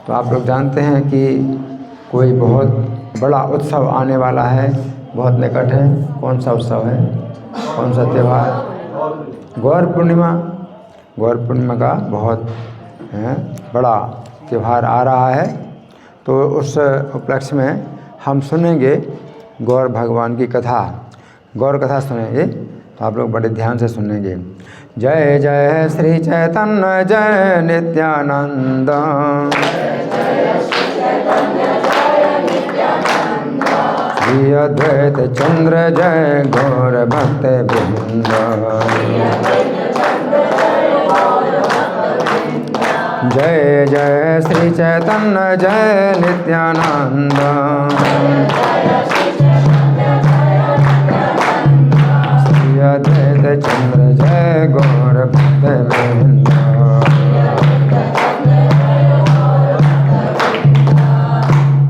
तो आप लोग जानते हैं कि कोई बहुत बड़ा उत्सव आने वाला है, बहुत निकट है। कौन सा उत्सव है, कौन सा त्यौहार? गौर पूर्णिमा। गौर पूर्णिमा का बहुत बड़ा त्यौहार आ रहा है। तो उस उपलक्ष्य में हम सुनेंगे गौर भगवान की कथा, गौर कथा सुनेंगे। तो आप लोग बड़े ध्यान से सुनेंगे। जय जय श्री चैतन्य जय नित्यानंद, श्री अद्वैत चंद्र जय गौर भक्त वृंद। जय जय श्री चैतन्य जय नित्यानंद, श्री अद्वैत चंद्र जय गौर भक्त वृंद।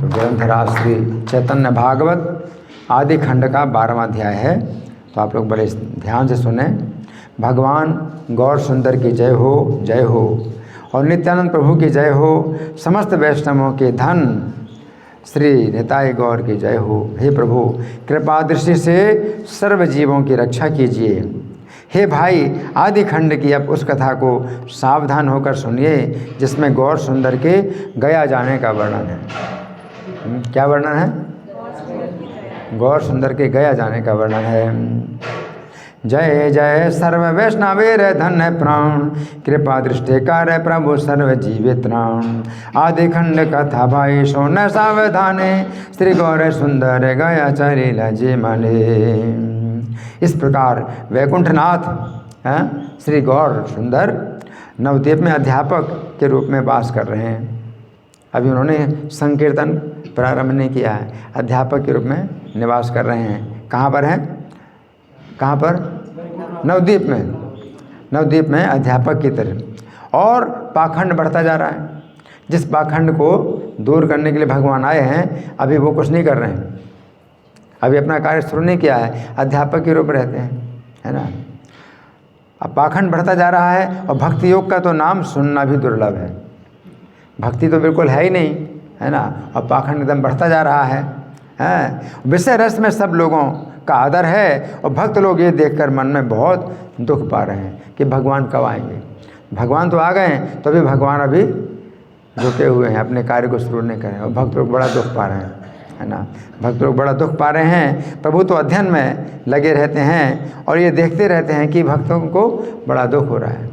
तो ग्रंथराज श्री चैतन्य भागवत आदि खंड का 12वां अध्याय है। तो आप लोग बड़े ध्यान से सुने। भगवान गौर सुंदर की जय हो, जय हो, और नित्यानंद प्रभु की जय हो। समस्त वैष्णवों के धन श्री निताई गौर की जय हो। हे प्रभु, कृपा दृष्टि से सर्व जीवों की रक्षा कीजिए। हे भाई, आदि खंड की अब उस कथा को सावधान होकर सुनिए जिसमें गौर सुंदर के गया जाने का वर्णन है। क्या वर्णन है? गौर सुंदर के गया जाने का वर्णन है। जय जय सर्व वैष्णवेर धन्य प्राण, कृपा दृष्टि कार्य प्रभु सर्व जीवित राम। आदि खंड कथा भाई सोन सावधाने, श्री गौर सुंदर गया चरिल जी मने। इस प्रकार वैकुंठनाथ श्री गौर सुंदर नवद्वीप में अध्यापक के रूप में वास कर रहे हैं। अभी उन्होंने संकीर्तन प्रारंभ नहीं किया है, अध्यापक के रूप में निवास कर रहे हैं। कहाँ पर हैं? कहाँ पर? नवद्वीप में। नवद्वीप में अध्यापक की तरह। और पाखंड बढ़ता जा रहा है। जिस पाखंड को दूर करने के लिए भगवान आए हैं, अभी वो कुछ नहीं कर रहे हैं, अभी अपना कार्य शुरू नहीं किया है, अध्यापक के रूप रहते हैं, है ना। अब पाखंड बढ़ता जा रहा है और भक्ति योग का तो नाम सुनना भी दुर्लभ है। भक्ति तो बिल्कुल है ही नहीं, है ना। और पाखंड एकदम बढ़ता जा रहा है। विषय रस में सब लोगों का आदर है और भक्त लोग ये देखकर मन में बहुत दुख पा रहे हैं कि भगवान कब आएंगे। भगवान तो आ गए हैं, तो अभी भगवान अभी झुके हुए हैं, अपने कार्य को शुरू नहीं करें, और भक्त लोग बड़ा दुख पा रहे हैं, है ना। भक्त लोग बड़ा दुख पा रहे हैं। प्रभु तो अध्ययन में लगे रहते हैं और ये देखते रहते हैं कि भक्तों को बड़ा दुख हो रहा है।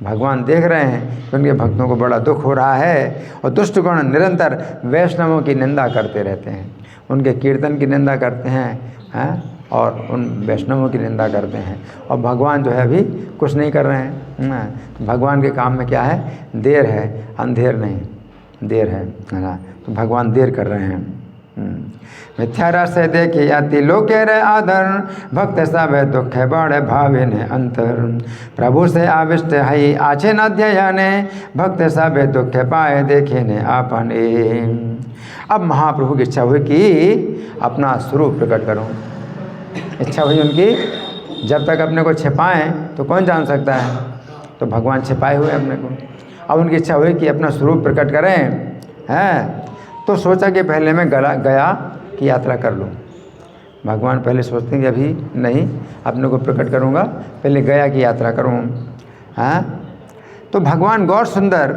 भगवान देख रहे हैं कि उनके भक्तों को बड़ा दुख हो रहा है। और दुष्ट गण निरंतर वैष्णवों की निंदा करते रहते हैं, उनके कीर्तन की निंदा करते हैं, और उन वैष्णवों की निंदा करते हैं। और भगवान जो है अभी कुछ नहीं कर रहे हैं। भगवान के काम में क्या है? देर है, अंधेर नहीं, देर है ना। तो भगवान देर कर रहे हैं। मिथ्या रस देखी अति लोके रे आदर, भक्त सब दुख बड़ भावे ने अंतर। प्रभु से आविष्ट है आचे न अध्ययने, भक्त सब दुख पाए देखे ने आपने। अब महाप्रभु की इच्छा हुई कि अपना स्वरूप प्रकट करूं। इच्छा हुई उनकी, जब तक अपने को छिपाएं तो कौन जान सकता है, तो भगवान छिपाए हुए अपने को। अब उनकी इच्छा हुई कि अपना स्वरूप प्रकट करें, हैं। तो सोचा कि पहले मैं गया की यात्रा कर लूँ। भगवान पहले सोचते हैं कि अभी नहीं, अपने को प्रकट करूँगा, पहले गया की यात्रा करूँ, हैं। तो भगवान गौर सुंदर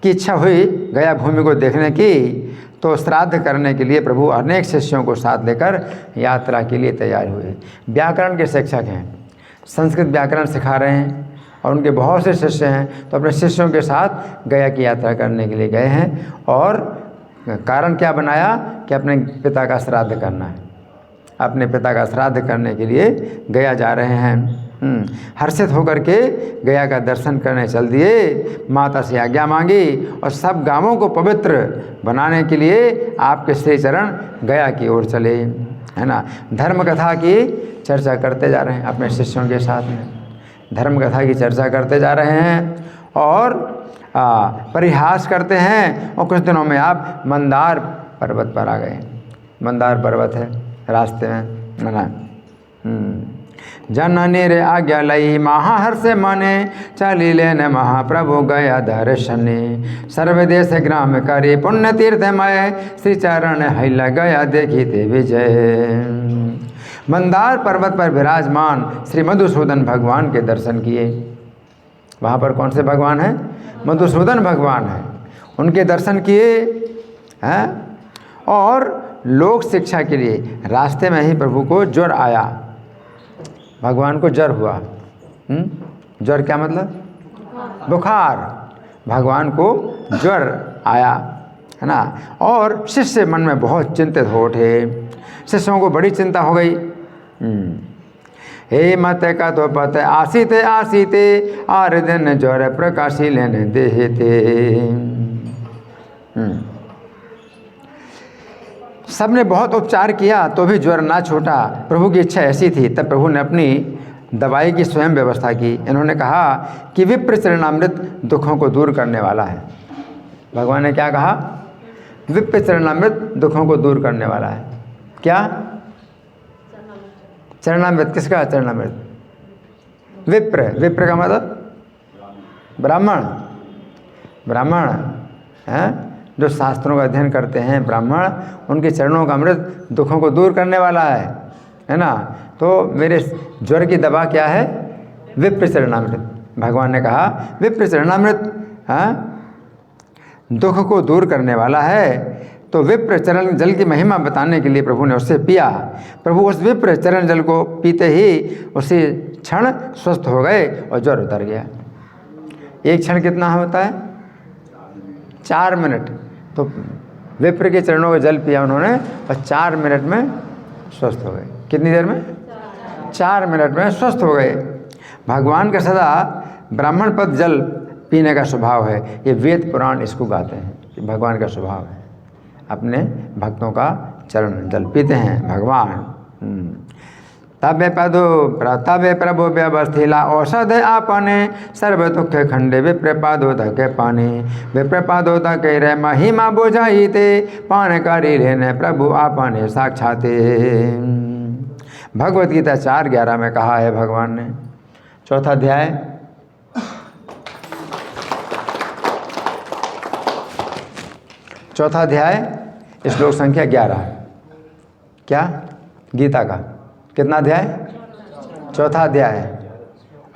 की इच्छा हुई गया भूमि को देखने की। तो श्राद्ध करने के लिए प्रभु अनेक शिष्यों को साथ लेकर यात्रा के लिए तैयार हुए। व्याकरण के शिक्षक हैं, संस्कृत व्याकरण सिखा रहे हैं और उनके बहुत से शिष्य हैं। तो अपने शिष्यों के साथ गया की यात्रा करने के लिए गए हैं। और कारण क्या बनाया कि अपने पिता का श्राद्ध करना है। अपने पिता का श्राद्ध करने के लिए गया जा रहे हैं। हर्षित होकर के गया का दर्शन करने चल दिए। माता से आज्ञा मांगी और सब गांवों को पवित्र बनाने के लिए आपके श्री चरण गया की ओर चले, है ना। धर्म कथा की चर्चा करते जा रहे हैं अपने शिष्यों के साथ में। धर्म कथा की चर्चा करते जा रहे हैं और परिहास करते हैं। और कुछ दिनों में आप मंदार पर्वत पर आ गए। मंदार पर्वत है रास्ते में, है ना। जननी रे आज्ञा लई महाहर्ष मने, चली लेन महाप्रभु गया दर्शने। सर्वदेश ग्राम करे पुण्य तीर्थमय, श्री चरण हैला गया देखी ते विजय। मंदार पर्वत पर विराजमान श्री मधुसूदन भगवान के दर्शन किए। वहाँ पर कौन से भगवान हैं? मधुसूदन भगवान हैं। उनके दर्शन किए हैं। और लोक शिक्षा के लिए रास्ते में ही प्रभु को ज्वर आया, भगवान को ज्वर हुआ। ज्वर क्या मतलब? बुखार। भगवान को ज्वर आया, है ना। और शिष्य मन में बहुत चिंतित हो उठे। शिष्यों को बड़ी चिंता हो गई। हे मत का तो पत आसीते आसीते, आर दिन ज्वर प्रकाशी लेने देते। सबने बहुत उपचार किया तो भी ज्वर ना छूटा। प्रभु की इच्छा ऐसी थी। तब प्रभु ने अपनी दवाई की स्वयं व्यवस्था की। इन्होंने कहा कि विप्र चरणामृत दुखों को दूर करने वाला है। भगवान ने क्या कहा? विप्र चरणामृत दुखों को दूर करने वाला है। क्या? चरणामृत। किसका चरणामृत? विप्र। विप्र का मतलब ब्राह्मण। ब्राह्मण हैं जो शास्त्रों का अध्ययन करते हैं, ब्राह्मण, उनके चरणों का अमृत दुखों को दूर करने वाला है ना। तो मेरे ज्वर की दवा क्या है? विप्र चरणामृत। भगवान ने कहा विप्र चरणामृत दुख को दूर करने वाला है। तो विप्र चरण जल की महिमा बताने के लिए प्रभु ने उससे पिया। प्रभु उस विप्र चरण जल को पीते ही उसी क्षण स्वस्थ हो गए और ज्वर उतर गया। एक क्षण कितना होता है? 4 मिनट। तो विप्र के चरणों का जल पिया उन्होंने और 4 मिनट में स्वस्थ हो गए। कितनी देर में? 4 मिनट में स्वस्थ हो गए। भगवान का सदा ब्राह्मण पद जल पीने का स्वभाव है। ये वेद पुराण इसको गाते हैं कि भगवान का स्वभाव है, अपने भक्तों का चरण जल पीते हैं भगवान। तबे प्रभु व्यवस्थिला औषध आपने, सर्व दुख खंडे विप्रपादोदक पानी। विप्रपादोदक रे महिमा बुझाई ते, पान करी लेने प्रभु आपने साक्षाते। भगवत गीता 4:11 में कहा है भगवान ने। 4था अध्याय 4था अध्याय श्लोक संख्या 11। क्या? गीता का कितना अध्याय? 4था अध्याय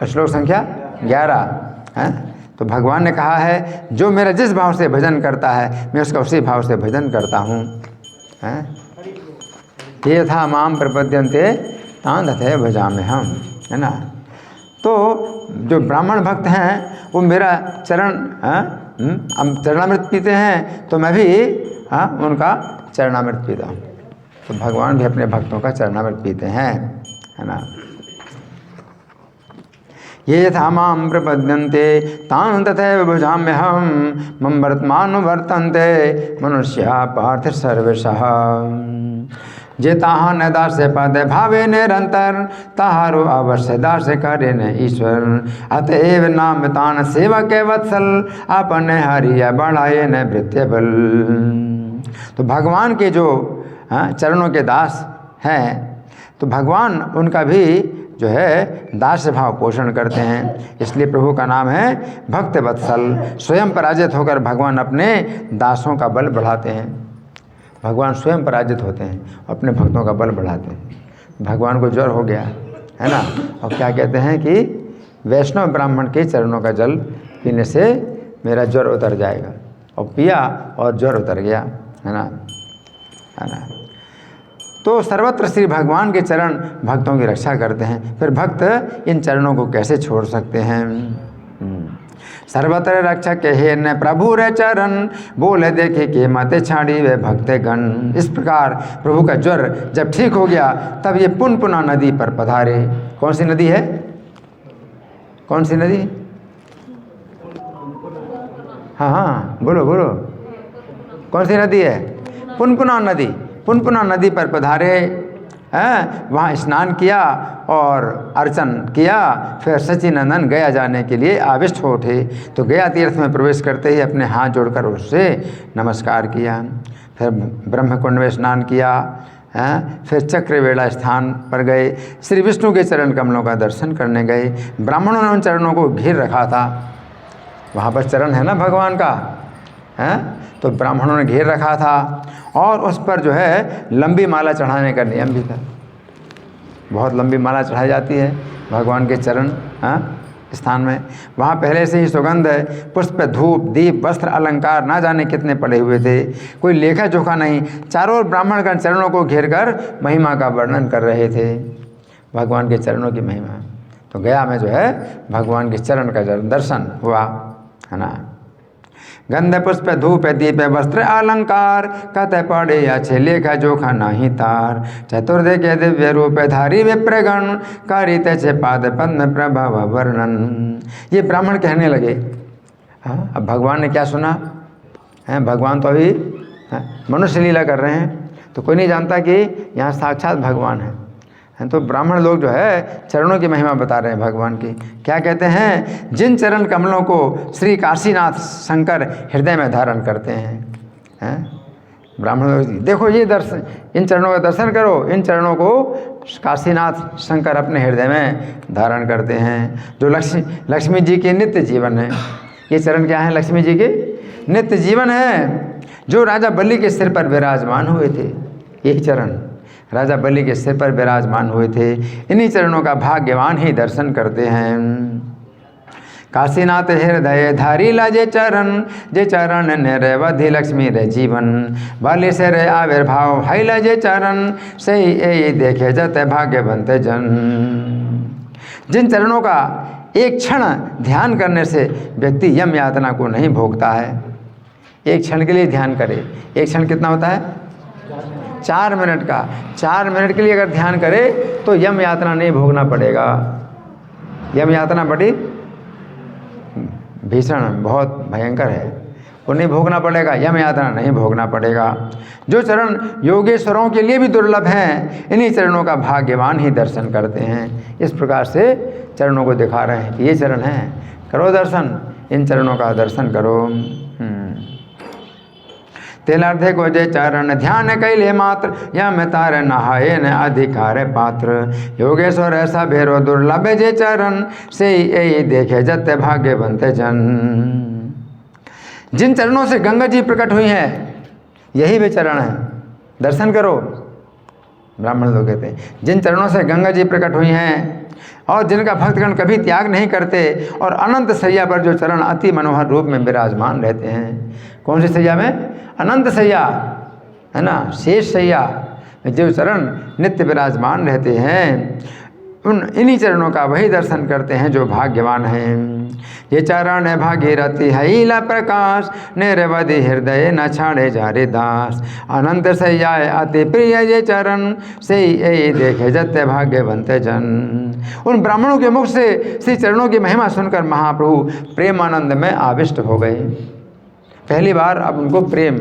और श्लोक संख्या 11 है। तो भगवान ने कहा है जो मेरा जिस भाव से भजन करता है मैं उसका उसी भाव से भजन करता हूँ। ये था माम प्रपद्यन्ते तान दथे भजामे हम, है ना। तो जो ब्राह्मण भक्त हैं वो मेरा चरणामृत पीते हैं तो मैं भी उनका चरणामृत पीता हूँ। तो भगवान भी अपने भक्तों का चरणामृत पीते हैं, है ना। ये यथा माम प्रपद्यन्ते तान तथैव भजाम्यहं, मम वर्तमानुवर्तन्ते मनुष्या पार्थ सर्वशः। जे ताहा न दास पद भावे निरंतर, ताहारो अवश्य दास करे न ईश्वर। अतएव नाम तान सेवक वत्सल, अपने हरिया बढ़ाए न भृत्य बल। तो भगवान के जो चरणों के दास हैं तो भगवान उनका भी जो है दास भाव पोषण करते हैं। इसलिए प्रभु का नाम है भक्त वत्सल। स्वयं पराजित होकर भगवान अपने दासों का बल बढ़ाते हैं। भगवान स्वयं पराजित होते हैं, अपने भक्तों का बल बढ़ाते हैं। भगवान को ज्वर हो गया, है ना, और क्या कहते हैं कि वैष्णव ब्राह्मण के चरणों का जल पीने से मेरा ज्वर उतर जाएगा। और पिया और ज्वर उतर गया, है ना। तो सर्वत्र श्री भगवान के चरण भक्तों की रक्षा करते हैं। फिर भक्त इन चरणों को कैसे छोड़ सकते हैं? सर्वत्र रक्षक हे न प्रभु रे चरण, बोले देखे के माते छाड़ी वे भक्त गण। इस प्रकार प्रभु का ज्वर जब ठीक हो गया तब ये पुनपुना नदी पर पधारे। कौन सी नदी है? कौन सी नदी? हाँ बोलो बोलो, कौन सी नदी है? पुनपुना नदी। पुनपुना नदी पर पधारे, वहाँ स्नान किया और अर्चन किया। फिर सचिनंदन गया जाने के लिए आविष्ट हो उठे। तो गया तीर्थ में प्रवेश करते ही अपने हाथ जोड़कर उससे नमस्कार किया। फिर ब्रह्मकुंड में स्नान किया, हैं। फिर चक्रवेड़ा स्थान पर गए, श्री विष्णु के चरण कमलों का दर्शन करने गए। ब्राह्मणों ने उन चरणों को घेर रखा था, वहाँ पर चरण है ना भगवान का, हैं, तो ब्राह्मणों ने घेर रखा था। और उस पर जो है लंबी माला चढ़ाने का नियम भी था, बहुत लंबी माला चढ़ाई जाती है भगवान के चरण स्थान में। वहाँ पहले से ही सुगंध है, पुष्प, धूप, दीप, वस्त्र, अलंकार ना जाने कितने पड़े हुए थे, कोई लेखा जोखा नहीं। चारों ओर ब्राह्मण गण चरणों को घेर कर महिमा का वर्णन कर रहे थे, भगवान के चरणों की महिमा। तो गया में जो है भगवान के चरण का दर्शन हुआ, है ना। गंध पुष्प धूप दीप वस्त्र अलंकार, कत पड़े अच्छे लेखा जोखा नहीं तार। चतुर्दे के दिव्य रूप धारी विप्रगण, कारित छे पाद पद्म प्रभाव वर्णन। ये ब्राह्मण कहने लगे। हाँ, अब भगवान ने क्या सुना है, भगवान तो अभी मनुष्य लीला कर रहे हैं, तो कोई नहीं जानता कि यहाँ साक्षात भगवान है। तो ब्राह्मण लोग जो है चरणों की महिमा बता रहे हैं भगवान की। क्या कहते हैं, जिन चरण कमलों को श्री काशीनाथ शंकर हृदय में धारण करते हैं, ब्राह्मण लोग देखो ये दर्शन, इन चरणों का दर्शन करो, इन चरणों को काशीनाथ शंकर अपने हृदय में धारण करते हैं, जो लक्ष्मी जी के नित्य जीवन है। ये चरण क्या है, लक्ष्मी जी के नित्य जीवन है, जो राजा बलि के सिर पर विराजमान हुए थे। यही चरण राजा बलि के सिर पर विराजमान हुए थे। इन्हीं चरणों का भाग्यवान ही दर्शन करते हैं। काशीनाथ हृदय धारी ला जे चरण ने रेवधि लक्ष्मी रे जीवन। बलि से रे आविर्भाव हैला जे चरण, से ही देखे जते भाग्यवंत जन। जिन चरणों का एक क्षण ध्यान करने से व्यक्ति यम यातना को नहीं भोगता है। एक क्षण के लिए ध्यान करे, एक क्षण कितना होता है, 4 मिनट का। 4 मिनट के लिए अगर ध्यान करे तो यम यातना नहीं भोगना पड़ेगा। यम यातना बड़ी भीषण, बहुत भयंकर है, वो नहीं भोगना पड़ेगा, यम यातना नहीं भोगना पड़ेगा। जो चरण योगेश्वरों के लिए भी दुर्लभ हैं, इन्हीं चरणों का भाग्यवान ही दर्शन करते हैं। इस प्रकार से चरणों को दिखा रहे हैं कि ये चरण हैं, करो दर्शन, इन चरणों का दर्शन करो। तेलार्धे को जे चरण ध्यान कैले मात्र, यम तार नहाए न अधिकार पात्र। योगेश्वर ऐसा भेरो दुर्लभ जे चरण, से यही देखे जते भाग्यवंत जन। जिन चरणों से गंगा जी प्रकट हुई हैं, यही वे चरण हैं, दर्शन करो। ब्राह्मण लोग कहते हैं जिन चरणों से गंगा जी प्रकट हुई हैं और जिनका भक्तगण कभी त्याग नहीं करते, और अनंत सैया पर जो चरण अति मनोहर रूप में विराजमान रहते हैं। कौन सी सैया में, अनंत सैया है ना, शेष सैया में जो चरण नित्य विराजमान रहते हैं, उन इन्हीं चरणों का वही दर्शन करते हैं जो भाग्यवान हैं। ये चरण भागीरथी हैला प्रकाश, निरवधि हृदय न छाड़े जारे दास। अनंत सैयाए अति प्रिय ये चरण, से यही देखे जते भाग्यवंत जन। उन ब्राह्मणों के मुख से श्री चरणों की महिमा सुनकर महाप्रभु प्रेमानंद में आविष्ट हो गए। पहली बार अब उनको प्रेम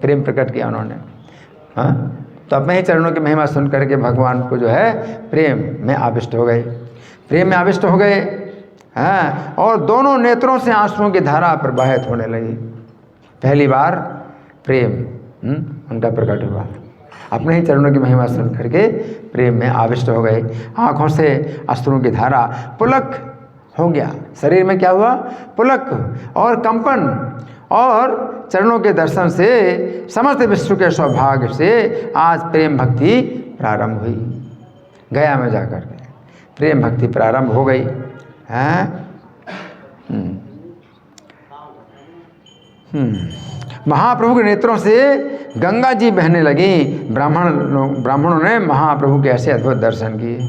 प्रेम प्रकट किया उन्होंने। तो अपने ही चरणों की महिमा सुन करके भगवान को जो है प्रेम में आविष्ट हो गए, प्रेम में आविष्ट हो गए। और दोनों नेत्रों से आंसुओं की धारा प्रवाहित होने लगी। पहली बार प्रेम उनका प्रकट हुआ, अपने ही चरणों की महिमा सुन करके प्रेम में आविष्ट हो गए। आँखों से अश्रुओं की धारा पुलक हो गया, शरीर में क्या हुआ, पुलक और कंपन। और चरणों के दर्शन से समस्त विश्व के सौभाग्य से आज प्रेम भक्ति प्रारंभ हुई। गया में जाकर के प्रेम भक्ति प्रारंभ हो गई है। महाप्रभु के नेत्रों से गंगा जी बहने लगी। ब्राह्मणों ने महाप्रभु के ऐसे अद्भुत दर्शन किए।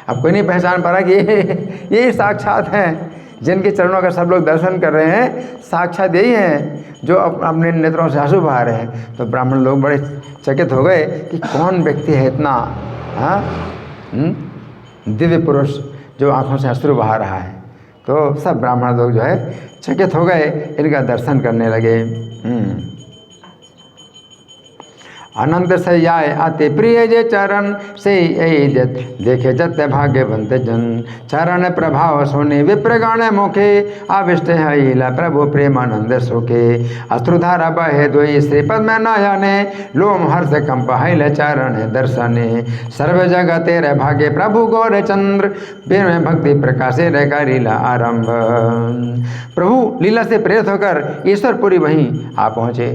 अब कोई नहीं पहचान पा रहा कि ये साक्षात हैं जिनके चरणों का सब लोग दर्शन कर रहे हैं, साक्षात यही हैं जो अपने नेत्रों से आंसू बहा रहे हैं। तो ब्राह्मण लोग बड़े चकित हो गए कि कौन व्यक्ति है इतना दिव्य पुरुष जो आंखों से अश्रु बहा रहा है। तो सब ब्राह्मण लोग जो है चकित हो गए, इनका दर्शन करने लगे। अनंत से आए अति प्रिय जे चरण से देखे जत भाग्यवंत जन चरण प्रभाव सुने विप्रगण मुखे आविष्ट है प्रभु प्रेमानंद सुखे अश्रुधारा बहे द्वि श्रीपद में नयने लोम हर्ष कंप हैल चरण दर्शने सर्व जगत तेरे भाग्य प्रभु गौर चंद्र में भक्ति प्रकाशे रे करीला आरंभ। प्रभु लीला से प्रेरित होकर ईश्वरपुरी वहीं आ पहुँचे।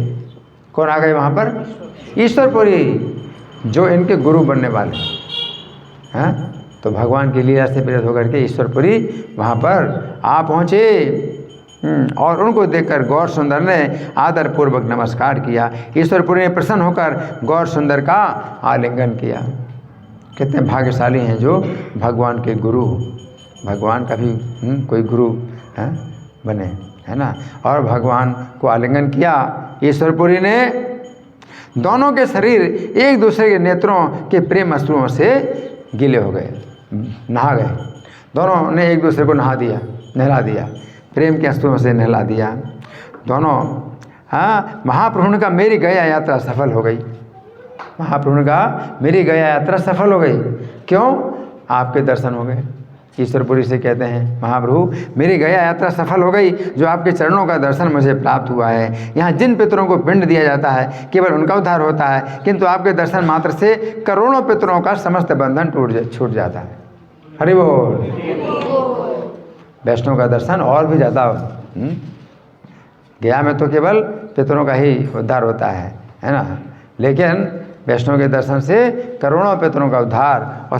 कौन आ गए वहाँ पर? ईश्वरपुरी, जो इनके गुरु बनने वाले हैं। तो भगवान की लीला से प्रेरित होकर के ईश्वरपुरी वहाँ पर आ पहुँचे और उनको देखकर गौर सुंदर ने आदरपूर्वक नमस्कार किया। ईश्वरपुरी ने प्रसन्न होकर गौर सुंदर का आलिंगन किया। कितने भाग्यशाली हैं जो भगवान के गुरु, भगवान का भी कोई गुरु बने, है ना। और भगवान को आलिंगन किया। ईश्वरपुरी ने दोनों के शरीर एक दूसरे के नेत्रों के प्रेम अश्रुओं से गीले हो गए, नहा गए। दोनों ने एक दूसरे को नहला दिया, प्रेम के अश्रुओं से नहला दिया दोनों। हाँ, महाप्रभु का मेरी गया यात्रा सफल हो गई। महाप्रभु का मेरी गया यात्रा सफल हो गई। क्यों? आपके दर्शन हो गए। ईश्वरपुरी से कहते हैं, महाप्रभु मेरी गया यात्रा सफल हो गई, जो आपके चरणों का दर्शन मुझे प्राप्त हुआ है। यहाँ जिन पितरों को पिंड दिया जाता है केवल उनका उद्धार होता है, किंतु आपके दर्शन मात्र से करोड़ों पितरों का समस्त बंधन छूट जाता है। हरि बोल। वैष्णव का दर्शन और भी ज़्यादा गया में तो केवल पितरों का ही उद्धार होता है ना, लेकिन वैष्णव के दर्शन से करोड़ों पितरों का उद्धार और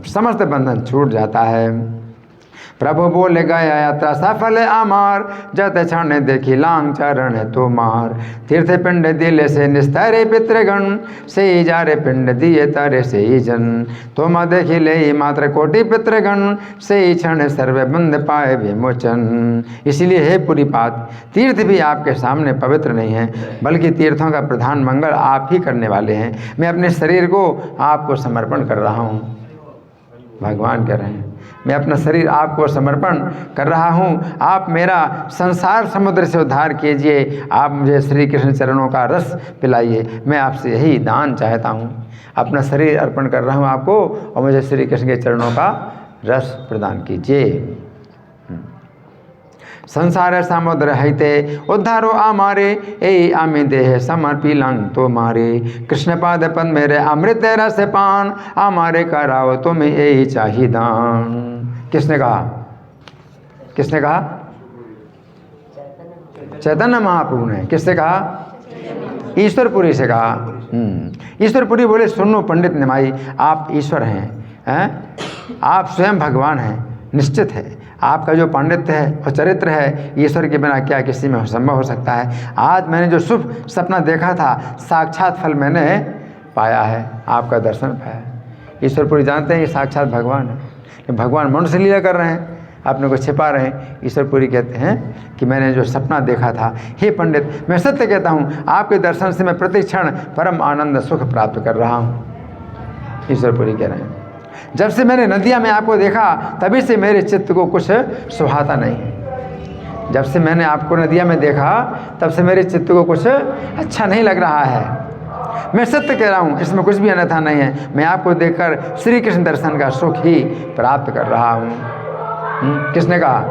समस्त बंधन छूट जाता है। प्रभु बोले गया यात्रा सफल अमार, जत क्षण देखी लांग चरण तोमार। तीर्थ पिंड दिले से निस्तरे पितृगण, से जा रे पिंड दिए तारे से ही जन। तोमा देखी ले मात्र कोटि पितृगण, से ही क्षण सर्व बंध पाए विमोचन। इसलिए हे पूरी बात, तीर्थ भी आपके सामने पवित्र नहीं है, बल्कि तीर्थों का प्रधान मंगल आप ही करने वाले हैं। मैं अपने शरीर को आपको समर्पण कर रहा हूँ। भगवान कह रहे हैं, मैं अपना शरीर आपको समर्पण कर रहा हूँ। आप मेरा संसार समुद्र से उद्धार कीजिए। आप मुझे श्री कृष्ण चरणों का रस पिलाइए। मैं आपसे यही दान चाहता हूँ। अपना शरीर अर्पण कर रहा हूँ आपको और मुझे श्री कृष्ण के चरणों का रस प्रदान कीजिए। संसार समुद्र हैते उद्धारो आमारे, ए आमी देह समर्पी लंग तो मारे। कृष्ण पाद पद मेरे अमृत रस पान, आमारे कराओ तुम्हें यही चाहिए दान। किसने कहा? किसने कहा? चैतन्य महाप्रभु ने। किससे कहा? ईश्वरपुरी से कहा। ईश्वरपुरी बोले, सुनो पंडित निमाई, आप ईश्वर हैं, आप स्वयं भगवान हैं, निश्चित है। आपका जो पांडित्य है और चरित्र है, ईश्वर के बिना क्या किसी में संभव हो सकता है। आज मैंने जो शुभ सपना देखा था, साक्षात फल मैंने पाया है, आपका दर्शन पाया। ईश्वरपुरी जानते हैं कि साक्षात भगवान है, भगवान मनुष्य लीला कर रहे हैं, अपने को छिपा रहे हैं। ईश्वरपुरी कहते हैं कि मैंने जो सपना देखा था, हे पंडित, मैं सत्य कहता हूँ, आपके दर्शन से मैं प्रतिक्षण परम आनंद सुख प्राप्त कर रहा हूँ। ईश्वरपुरी कह रहे हैं, जब से मैंने नदिया में आपको देखा, तभी से मेरे चित्त को कुछ सुहाता नहीं। जब से मैंने आपको नदिया में देखा, तब से मेरे चित्त को कुछ अच्छा नहीं लग रहा है। मैं सत्य कह रहा हूँ, इसमें कुछ भी अन्यथा नहीं है। मैं आपको देखकर श्री कृष्ण दर्शन का सुख ही प्राप्त कर रहा हूँ। किसने कहा?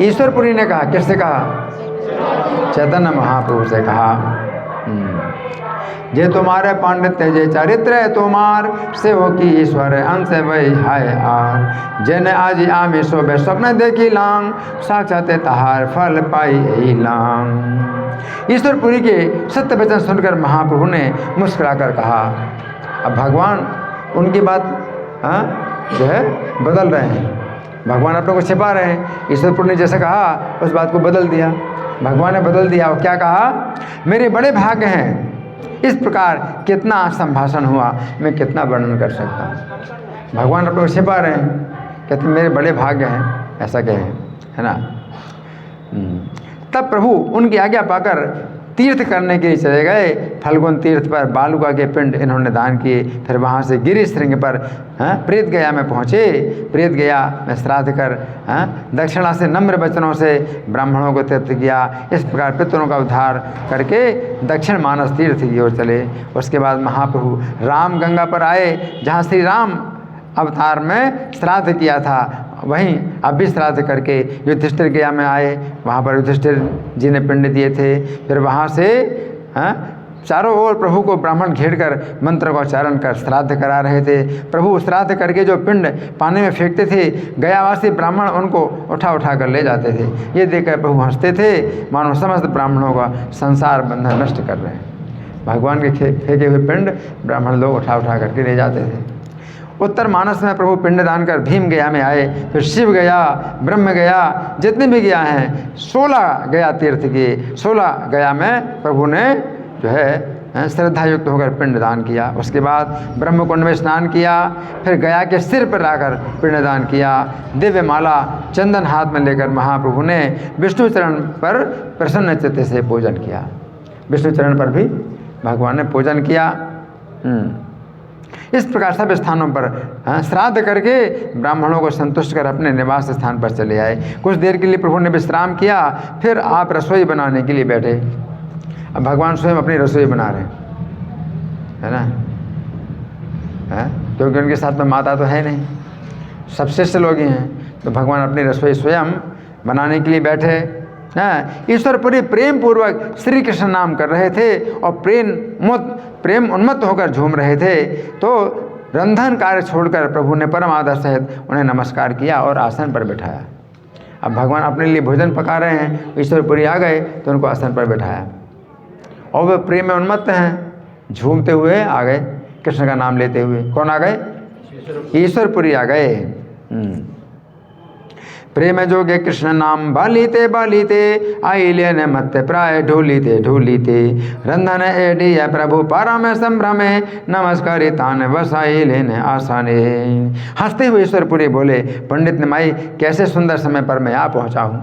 ईश्वरपुरी ने कहा। किससे कहा? चैतन्य महाप्रभु से कहा। जे तुम्हारे पांडित्य जे चरित्र है तुम्हार, से हो कि ईश्वर अंश वही है आर। जेने आज आमी शोभे स्वप्न देखी लांग, साक्षात तहार फल पाई यही लांग। ईश्वरपुरी के सत्य वचन सुनकर महाप्रभु ने मुस्कुराकर कहा। अब भगवान उनकी बात जो है बदल रहे हैं। भगवान अपने को छिपा रहे हैं। ईश्वरपुरी ने जैसे कहा उस बात को बदल दिया। भगवान ने बदल दिया और क्या कहा? मेरे बड़े भाग्य हैं। इस प्रकार कितना संभाषण हुआ, मैं कितना वर्णन कर सकता हूँ। भगवान अपने को छिपा रहे हैं, कहते मेरे बड़े भाग्य हैं, ऐसा कहें, है ना। तब प्रभु उनकी आज्ञा पाकर तीर्थ करने के लिए चले गए। फल्गुन तीर्थ पर बालुका के पिंड इन्होंने दान किए। फिर वहाँ से गिरि श्रृंग पर प्रेत गया में पहुँचे। प्रेत गया में श्राद्ध कर दक्षिणा से नम्र वचनों से ब्राह्मणों को तृप्त किया। इस प्रकार पितरों का उद्धार करके दक्षिण मानस तीर्थ की ओर चले। उसके बाद महाप्रभु राम गंगा पर आए, जहाँ श्री राम अवतार में श्राद्ध किया था, वहीं अब भी श्राद्ध करके युधिष्ठिर गया में आए। वहाँ पर युधिष्ठिर जी ने पिंड दिए थे। फिर वहाँ से चारों ओर प्रभु को ब्राह्मण घेर कर मंत्र का उच्चारण कर श्राद्ध करा रहे थे। प्रभु श्राद्ध करके जो पिंड पानी में फेंकते थे, गयावासी ब्राह्मण उनको उठा उठा कर ले जाते थे। ये देखकर प्रभु हंसते थे, मानो समस्त ब्राह्मणों का संसार बंधन नष्ट कर रहे हैं। भगवान के फेंके हुए पिंड ब्राह्मण लोग उठा उठा करके ले जाते थे। उत्तर मानस में प्रभु पिंड दान कर भीम गया में आए। फिर शिव गया, ब्रह्म गया, जितने भी गया हैं 16 गया तीर्थ के 16 गया में प्रभु ने जो है श्रद्धा युक्त होकर पिंड दान किया। उसके बाद ब्रह्म कुंड में स्नान किया। फिर गया के सिर पर लाकर पिंड दान किया। दिव्य माला चंदन हाथ में लेकर महाप्रभु ने विष्णु चरण पर प्रसन्न चित्त से पूजन किया। विष्णु चरण पर भी भगवान ने पूजन किया। इस प्रकार सब स्थानों पर श्राद्ध करके ब्राह्मणों को संतुष्ट कर अपने निवास स्थान पर चले आए। कुछ देर के लिए प्रभु ने विश्राम किया। फिर आप रसोई बनाने के लिए बैठे। अब भगवान स्वयं अपनी रसोई बना रहे हैं, है ना, क्योंकि उनके साथ में माता तो है नहीं, सब शिष्य लोग ही हैं। तो भगवान अपनी रसोई स्वयं बनाने के लिए बैठे। ईश्वर पूरी प्रेम पूर्वक श्री कृष्ण नाम कर रहे थे और प्रेम उन्मत्त होकर झूम रहे थे। तो रंधन कार्य छोड़कर प्रभु ने परम आदर सहित उन्हें नमस्कार किया और आसन पर बैठाया। अब भगवान अपने लिए भोजन पका रहे हैं, ईश्वरपुरी आ गए तो उनको आसन पर बैठाया और वे प्रेम में उन्मत्त हैं, झूमते हुए आ गए कृष्ण का नाम लेते हुए। कौन आ गए? ईश्वरपुरी आ गए। प्रेम जोगे कृष्ण नाम बालीते बालीते आइले न मत प्राय ढोलीते ढोलीते रंधन एडिय प्रभु पारा में संभ्रमे नमस्कारी तान बसाइले न आसाने। हंसते हुए ईश्वरपुरी बोले, पंडित निमाई कैसे सुंदर समय पर मैं आ पहुँचा हूँ।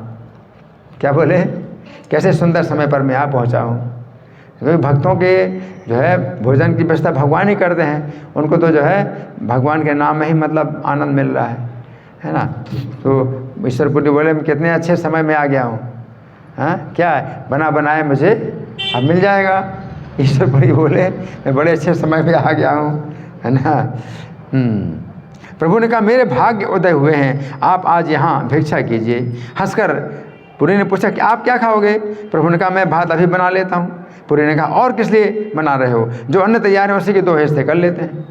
क्या बोले? कैसे सुंदर समय पर मैं आ पहुँचा हूँ। क्योंकि भक्तों के जो है भोजन की व्यवस्था भगवान ही करते हैं। उनको तो जो है भगवान के नाम में ही मतलब आनंद मिल रहा है ना। तो ईश्वरपुरी बोले, मैं कितने अच्छे समय में आ गया हूँ। क्या है, बना बनाए मुझे अब मिल जाएगा। ईश्वरपुरी बोले, मैं बड़े अच्छे समय पे आ गया हूँ, है ना। प्रभु ने कहा, मेरे भाग्य उदय हुए हैं, आप आज यहाँ भिक्षा कीजिए। हंसकर पुरी ने पूछा कि आप क्या खाओगे? प्रभु ने कहा, मैं भात अभी बना लेता हूँ। पुरी ने कहा, और किस लिए बना रहे हो? जो अन्न तैयार है उसी के 2 हिस्से कर लेते हैं।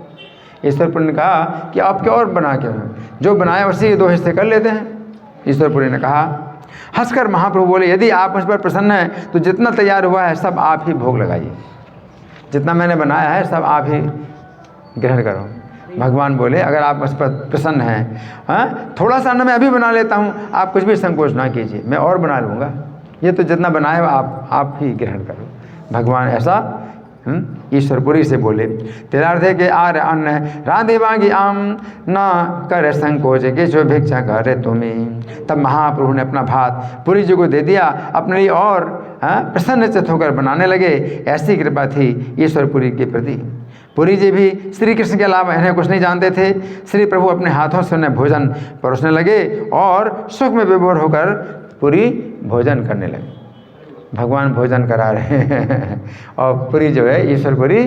ईश्वरपुरी ने कहा कि आप क्या और बना के हो? जो बनाए उसी के 2 हिस्से कर लेते हैं। ईश्वरपुरी ने कहा। हंसकर महाप्रभु बोले, यदि आप मुझ पर प्रसन्न हैं तो जितना तैयार हुआ है सब आप ही भोग लगाइए। जितना मैंने बनाया है सब आप ही ग्रहण करो। भगवान बोले, अगर आप मुझ पर प्रसन्न हैं, थोड़ा सा अन्न मैं अभी बना लेता हूँ, आप कुछ भी संकोच ना कीजिए, मैं और बना लूँगा। ये तो जितना बनाया आप ही ग्रहण करो। भगवान ऐसा ईश्वरपुरी से बोले। तेरार्थे के आर अन्न राधे बागी आम ना कर संकोच के जो भिक्षा करे तुम्हें। तब महाप्रभु ने अपना भात पुरी जी को दे दिया, अपने लिए और प्रसन्नचित्त होकर बनाने लगे। ऐसी कृपा थी ईश्वरपुरी के प्रति। पुरी जी भी श्री कृष्ण के अलावा इन्हें कुछ नहीं जानते थे। श्री प्रभु अपने हाथों से उन्हें भोजन परोसने लगे और सुख में विभोर होकर पुरी भोजन करने लगे। भगवान भोजन करा रहे हैं और पुरी जो है ईश्वरपुरी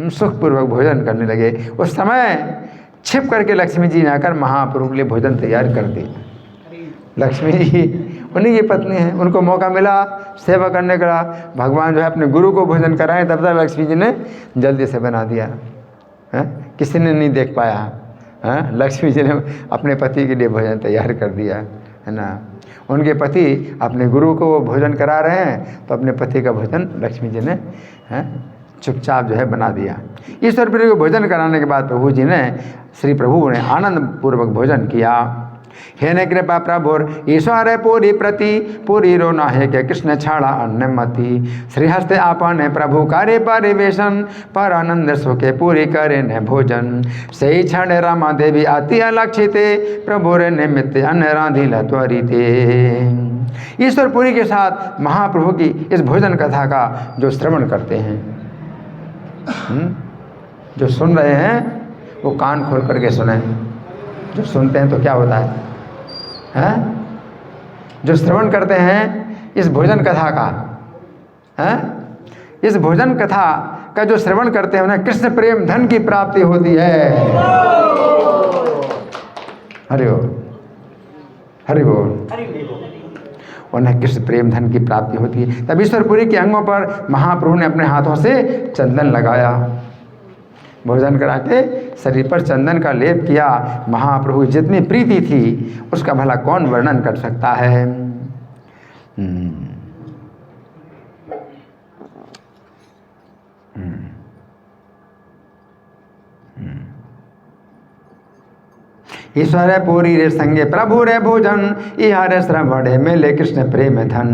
सुखपूर्वक भोजन करने लगे। उस समय छिप करके लक्ष्मी जी ने आकर महाप्रभु के लिए भोजन तैयार कर दिया। लक्ष्मी जी उन्हीं की पत्नी हैं, उनको मौका मिला सेवा करने का। भगवान जो है अपने गुरु को भोजन कराएं, तब तक लक्ष्मी जी ने जल्दी से बना दिया। किसी ने नहीं देख पाया। लक्ष्मी जी ने अपने पति के लिए भोजन तैयार कर दिया, है ना। उनके पति अपने गुरु को भोजन करा रहे हैं तो अपने पति का भोजन लक्ष्मी जी ने चुपचाप जो है बना दिया। ईश्वरपुरी को भोजन कराने के बाद प्रभु जी ने श्री प्रभु ने आनंद पूर्वक भोजन किया। हे न कृपा प्रभुर ईश्वर पूरी प्रति पूरी रो नाहे के कृष्ण छाड़ा अन्य मति श्रीहस्ते आपने प्रभु कार्य परिवेशन पर आनंद सुखे पूरी करे न भोजन सही क्षण रमा देवी अति अलक्षिते प्रभु रे निमित्त अन्न राधिल त्वरिते। ईश्वरपुरी के साथ महाप्रभु की इस भोजन कथा का जो श्रवण करते हैं, जो सुन रहे हैं वो कान खोल करके सुने। जो सुनते हैं तो क्या होता है? जो श्रवण करते हैं इस भोजन कथा का, इस भोजन कथा का जो श्रवण करते हैं उन्हें कृष्ण प्रेम धन की प्राप्ति होती है। हरि बोल, हरि बोल। उन्हें कृष्ण प्रेम धन की प्राप्ति होती है। तब ईश्वरपुरी के अंगों पर महाप्रभु ने अपने हाथों से चंदन लगाया, भोजन करा के शरीर पर चंदन का लेप किया। महाप्रभु की जितनी प्रीति थी उसका भला कौन वर्णन कर सकता है। ईश्वर पूरी रे संगे प्रभु रे भोजन इहारे श्रवणे मिले कृष्ण प्रेम धन।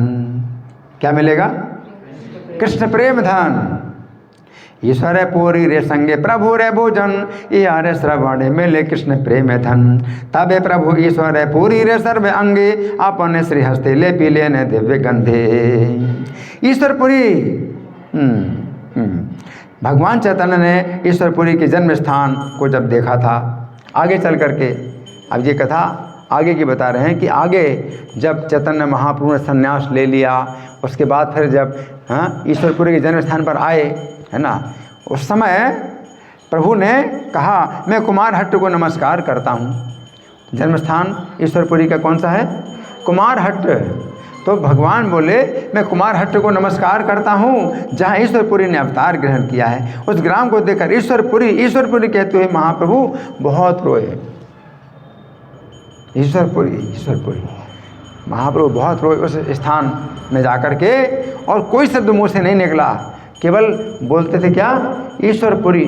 क्या मिलेगा? कृष्ण प्रेम धन। ईश्वर पूरी रे संगे प्रभु रे भोजन इहारे श्रवणे मिले कृष्ण प्रेम धन। तबे प्रभु ईश्वर पूरी रे सर्व अंगे अपने श्री हस्ते ले पी लेने दिव्य गंधे। ईश्वरपुरी भगवान चैतन्य ने ईश्वरपुरी के जन्म स्थान को जब देखा था, आगे चल करके अब ये कथा आगे की बता रहे हैं कि आगे जब चैतन्य महाप्रभु ने संन्यास ले लिया, उसके बाद फिर जब ईश्वरपुरी के जन्म स्थान पर आए, है ना, उस समय प्रभु ने कहा मैं कुमार हट्ट को नमस्कार करता हूँ। जन्म स्थान ईश्वरपुरी का कौन सा है? कुमार हट्ट। तो भगवान बोले मैं कुमार हट्ट को नमस्कार करता हूँ जहाँ ईश्वरपुरी ने अवतार ग्रहण किया है। उस ग्राम को देखकर ईश्वरपुरी कहते हुए महाप्रभु बहुत रोए। ईश्वरपुरी महाप्रभु बहुत रोए उस स्थान में जाकर के, और कोई शब्द मुँह से नहीं निकला, केवल बोलते थे क्या? ईश्वरपुरी,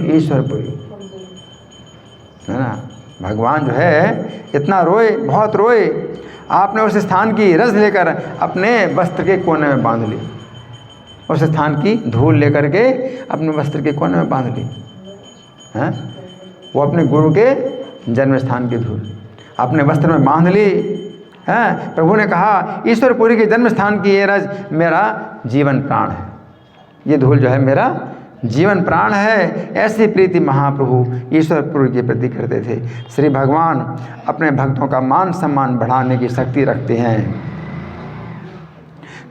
है ना। भगवान जो है इतना रोए, बहुत रोए। आपने उस स्थान की रस लेकर अपने वस्त्र के कोने में बांध ली, उस स्थान की धूल लेकर के अपने वस्त्र के कोने में बांध ली। हैं? वो अपने गुरु के जन्म स्थान की धूल अपने वस्त्र में बांध ली। हैं? प्रभु ने कहा ईश्वरपुरी के जन्म स्थान की ये रज मेरा जीवन प्राण है, ये धूल जो है मेरा जीवन प्राण है। ऐसी प्रीति महाप्रभु ईश्वरपुरी के प्रति करते थे। श्री भगवान अपने भक्तों का मान सम्मान बढ़ाने की शक्ति रखते हैं।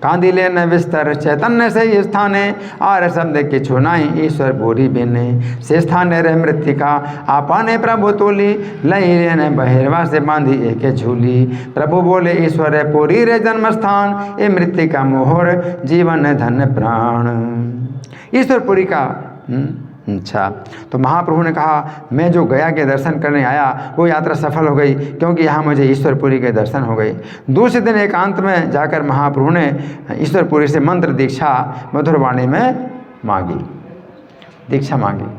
कांदिले न विस्तर चैतन्य से स्थाने आर शब्द के छुनाई ईश्वर बोरी बिने से स्थाने रह मृतिका आपाने प्रभु तोली लई ने बहिर्वा से बांधी एक झूली। प्रभु बोले ईश्वर पूरी रे जन्म स्थान ए मृतिका मोहर जीवन धन प्राण। ईश्वरपुरी का अच्छा, तो महाप्रभु ने कहा मैं जो गया के दर्शन करने आया वो यात्रा सफल हो गई, क्योंकि यहाँ मुझे ईश्वरपुरी के दर्शन हो गए। दूसरे दिन एकांत में जाकर महाप्रभु ने ईश्वरपुरी से मंत्र दीक्षा मधुरवाणी में मांगी, दीक्षा मांगी।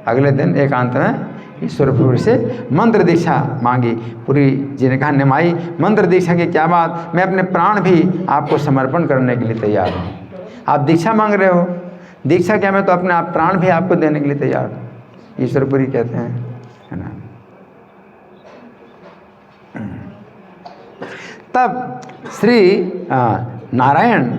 अगले दिन एकांत में ईश्वरपुरी से मंत्र दीक्षा मांगी। पुरी जी ने कहा निमाई मंत्र दीक्षा की क्या बात, मैं अपने प्राण भी आपको समर्पण करने के लिए तैयार हूँ। आप दीक्षा मांग रहे हो, दीक्षा क्या, मैं तो अपने आप प्राण भी आपको देने के लिए तैयार हूँ। ईश्वरपुरी कहते हैं, है ना। तब श्री नारायण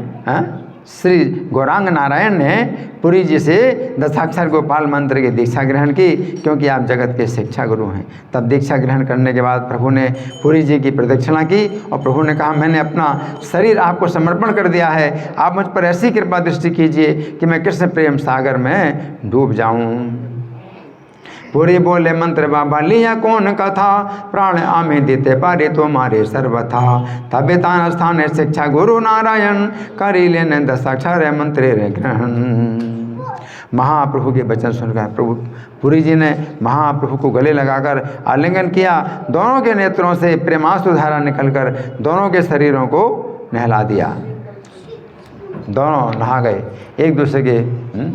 श्री गौरांग नारायण ने पुरी जी से दशाक्षर गोपाल मंत्र की दीक्षा ग्रहण की, क्योंकि आप जगत के शिक्षा गुरु हैं। तब दीक्षा ग्रहण करने के बाद प्रभु ने पुरी जी की प्रदक्षिणा की और प्रभु ने कहा मैंने अपना शरीर आपको समर्पण कर दिया है, आप मुझ पर ऐसी कृपा दृष्टि कीजिए कि मैं कृष्ण प्रेम सागर में डूब जाऊं। पुरी बोले मंत्र बाबा लिया कौन कथा, प्राण आमे देते पारे तो मारे सर्वथा। तबे तान स्थान शिक्षा गुरु नारायण, करी लेने दशाक्षर मंत्र रे ग्रहण। महाप्रभु के वचन सुनकर प्रभु पुरी जी ने महाप्रभु को गले लगाकर आलिंगन किया। दोनों के नेत्रों से प्रेमाश्रु धारा निकलकर दोनों के शरीरों को नहला दिया। दोनों नहा गए एक दूसरे के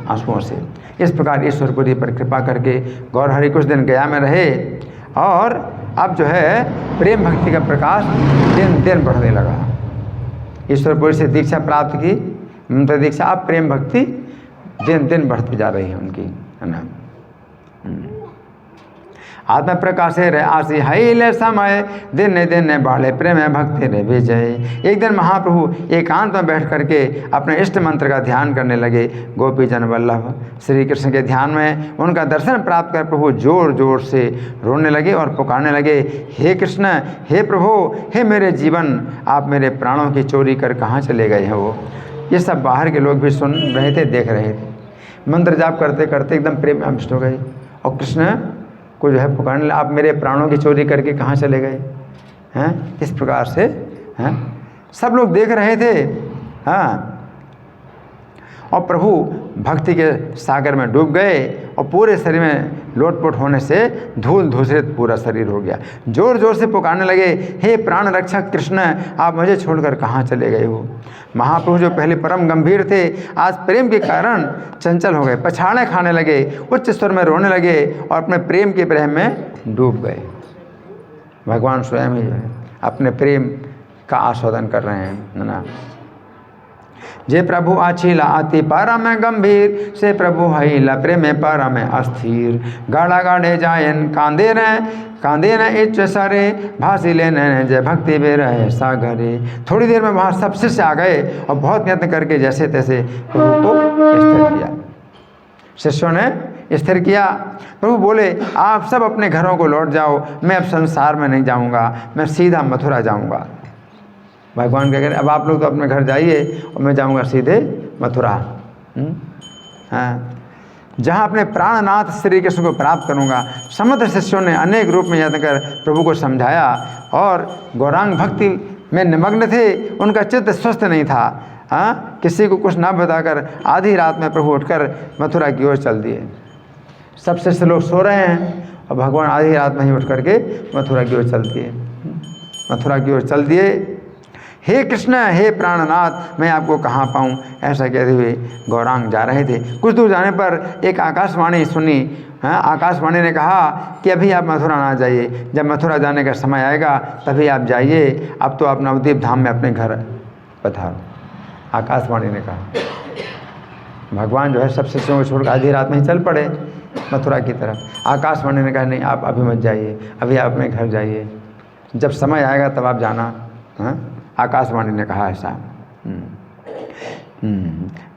आंसुओं से। इस प्रकार ईश्वरपुरी पर कृपा करके गौर हरि कुछ दिन गया में रहे और अब जो है प्रेम भक्ति का प्रकाश दिन दिन बढ़ने लगा। ईश्वरपुरी से दीक्षा प्राप्त की, मंत्र दीक्षा, अब प्रेम भक्ति दिन दिन बढ़ती जा रही है उनकी, है ना। आत्म प्रकाशे रे आसी हईले समय दिन दिन बाले प्रेम भक्ति रे विजय। एक दिन महाप्रभु एकांत में बैठ करके अपने इष्ट मंत्र का ध्यान करने लगे। गोपी जन वल्लभ श्री कृष्ण के ध्यान में उनका दर्शन प्राप्त कर प्रभु जोर जोर से रोने लगे और पुकारने लगे, हे कृष्ण, हे प्रभु, हे मेरे जीवन, आप मेरे प्राणों की चोरी कर कहाँ चले गए हैं। वो ये सब बाहर के लोग भी सुन रहे थे, देख रहे थे। मंत्र जाप करते करते एकदम प्रेम में अभिष्ट हो गए और कृष्ण को जो है पुकारने लगे, आप मेरे प्राणों की चोरी करके कहाँ चले गए हैं। इस प्रकार से हैं सब लोग देख रहे थे। हाँ, और प्रभु भक्ति के सागर में डूब गए और पूरे शरीर में लोटपोट होने से धूल धूसरित पूरा शरीर हो गया। जोर जोर से पुकारने लगे, हे प्राण रक्षक कृष्ण, आप मुझे छोड़कर कहाँ चले गए हो। महाप्रभु जो पहले परम गंभीर थे, आज प्रेम के कारण चंचल हो गए, पछाड़े खाने लगे, उच्च स्वर में रोने लगे और अपने प्रेम के प्रेम में डूब गए। भगवान स्वयं ही जो है अपने प्रेम का आस्वादन कर रहे हैं, है ना। जे प्रभु आछिला अति परम गंभीर, से प्रभु हईला प्रेम परम अस्थिर। गाड़ा गाड़े जायन कांदे न इच्छ सरे, भासी लेने जय भक्ति बे रहे सागरे। थोड़ी देर में वहाँ सब शिष्य आ गए और बहुत यत्न करके जैसे तैसे प्रभु को स्थिर किया। शिष्यों ने स्थिर किया। प्रभु बोले, आप सब अपने घरों को लौट जाओ, मैं अब संसार में नहीं जाऊँगा, मैं सीधा मथुरा जाऊँगा। भगवान क्या कह रहे, अब आप लोग तो अपने घर जाइए और मैं जाऊंगा सीधे मथुरा। हाँ, जहाँ अपने प्राणनाथ श्री कृष्ण को प्राप्त करूंगा। समस्त शिष्यों ने अनेक रूप में यत्न कर प्रभु को समझाया और गौरांग भक्ति में निमग्न थे, उनका चित्त स्वस्थ नहीं था। हाँ, किसी को कुछ ना बताकर आधी रात में प्रभु उठकर मथुरा की ओर चल दिए। सब शिष्य लोग सो रहे हैं और भगवान आधी रात में ही उठ करके मथुरा की ओर चल दिए। मथुरा की ओर चल दिए। हे कृष्ण, हे प्राणनाथ, मैं आपको कहाँ पाऊँ, ऐसा कहते हुए गौरांग जा रहे थे। कुछ दूर जाने पर एक आकाशवाणी सुनी। हाँ, आकाशवाणी ने कहा कि अभी आप मथुरा ना जाइए, जब मथुरा जाने का समय आएगा तभी आप जाइए, अब तो आप नवद्वीप धाम में अपने घर पधारो। आकाशवाणी ने कहा। भगवान जो है सब शिष्यों को छोड़कर आधी रात में ही चल पड़े मथुरा की तरफ। आकाशवाणी ने कहा, नहीं, आप अभी मत जाइए, अभी आप अपने घर जाइए, जब समय आएगा तब आप जाना। हाँ, आकाशवाणी ने कहा ऐसा।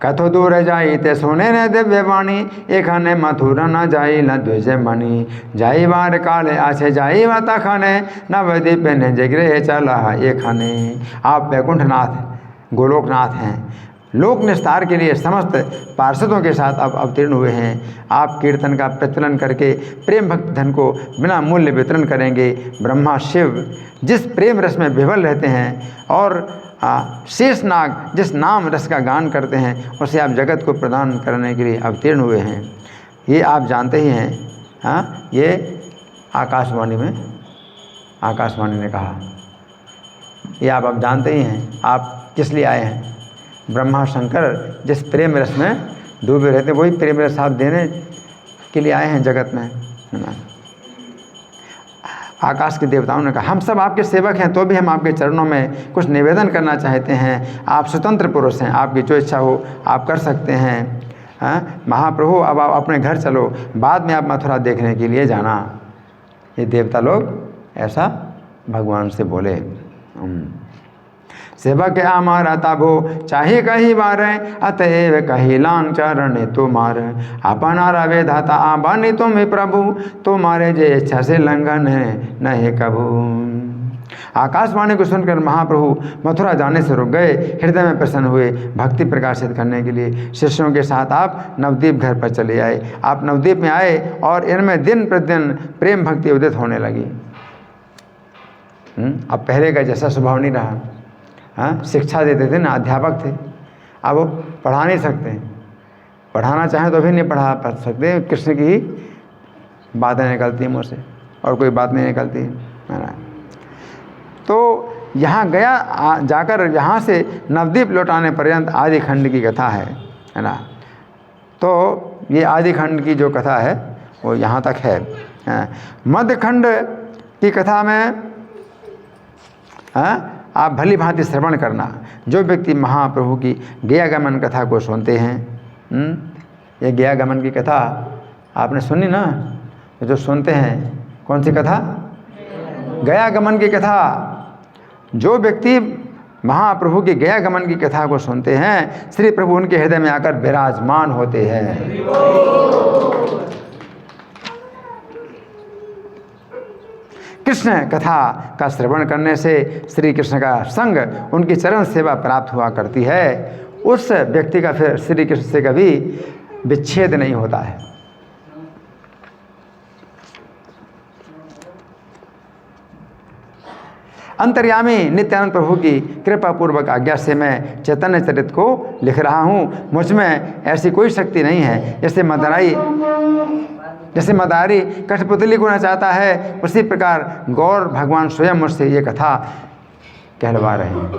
कथो दूर जाई ते सुने न दिव्य वाणी, एखाने मथुरा न जाई न द्विज मणि। जाई बार काले आछे जाई वाता खाने, नवद्वीप ने जगरे चला एखाने। आप वैकुंठनाथ गोलोकनाथ हैं, लोक निस्तार के लिए समस्त पार्षदों के साथ अब अवतीर्ण हुए हैं। आप कीर्तन का प्रचलन करके प्रेम भक्त धन को बिना मूल्य वितरण करेंगे। ब्रह्मा शिव जिस प्रेम रस में विभल रहते हैं और शेषनाग जिस नाम रस का गान करते हैं, उसे आप जगत को प्रदान करने के लिए अवतीर्ण हुए हैं। ये आप जानते ही हैं। हाँ, ये आकाशवाणी में आकाशवाणी ने कहा, ये आप अब जानते ही हैं। आप किस लिए आए हैं? ब्रह्मा शंकर जिस प्रेम रस में डूबे रहते, वही प्रेम रस आप देने के लिए आए हैं जगत में, है ना। आकाश के देवताओं ने कहा, हम सब आपके सेवक हैं, तो भी हम आपके चरणों में कुछ निवेदन करना चाहते हैं। आप स्वतंत्र पुरुष हैं, आपकी जो इच्छा हो आप कर सकते हैं। हाँ, महाप्रभु, अब आप अपने घर चलो, बाद में आप मथुरा देखने के लिए जाना। ये देवता लोग ऐसा भगवान से बोले। सेवक हमारा तबो चाहे कही बार, अतएव कही लांग चरण तुम्हार। अपना रवे धाता आबानी तुम प्रभु, तुम्हारे जे इच्छा से लंघन है नहीं कभू। आकाशवाणी को सुनकर महाप्रभु मथुरा जाने से रुक गए। हृदय में प्रसन्न हुए। भक्ति प्रकाशित करने के लिए शिष्यों के साथ आप नवद्वीप घर पर चले आए। आप नवद्वीप में आए और इनमें दिन प्रतिदिन प्रेम भक्ति उदित होने लगी। अब पहले का जैसा स्वभाव नहीं रहा। हाँ, शिक्षा देते थे ना, अध्यापक थे, अब वो पढ़ा नहीं सकते। पढ़ाना चाहें तो भी नहीं पढ़ा सकते। कृष्ण की ही बातें निकलती हैं मुँह से और कोई बात नहीं निकलती है ना। तो यहाँ गया जाकर यहाँ से नवद्वीप लौटाने पर्यंत आदि खंड की कथा है ना। तो ये आदि खंड की जो कथा है वो यहाँ तक है। मध्य खंड की कथा में आप भली भांति श्रवण करना। जो व्यक्ति महाप्रभु की गयागमन कथा को सुनते हैं, ये गयागमन की कथा आपने सुनी ना, जो सुनते हैं कौन सी कथा? गयागमन की कथा। जो व्यक्ति महाप्रभु की गयागमन की कथा को सुनते हैं, श्री प्रभु उनके हृदय में आकर विराजमान होते हैं। कृष्ण कथा का श्रवण करने से श्री कृष्ण का संग, उनकी चरण सेवा प्राप्त हुआ करती है। उस व्यक्ति का फिर श्री कृष्ण से कभी विच्छेद नहीं होता है। अंतर्यामी नित्यानंद प्रभु की कृपा पूर्वक आज्ञा से मैं चैतन्य चरित को लिख रहा हूँ। मुझ में ऐसी कोई शक्ति नहीं है। जैसे मदारी कठपुतली को नचाता है, उसी प्रकार गौर भगवान स्वयं मुझसे ये कथा कहलवा रहे हैं।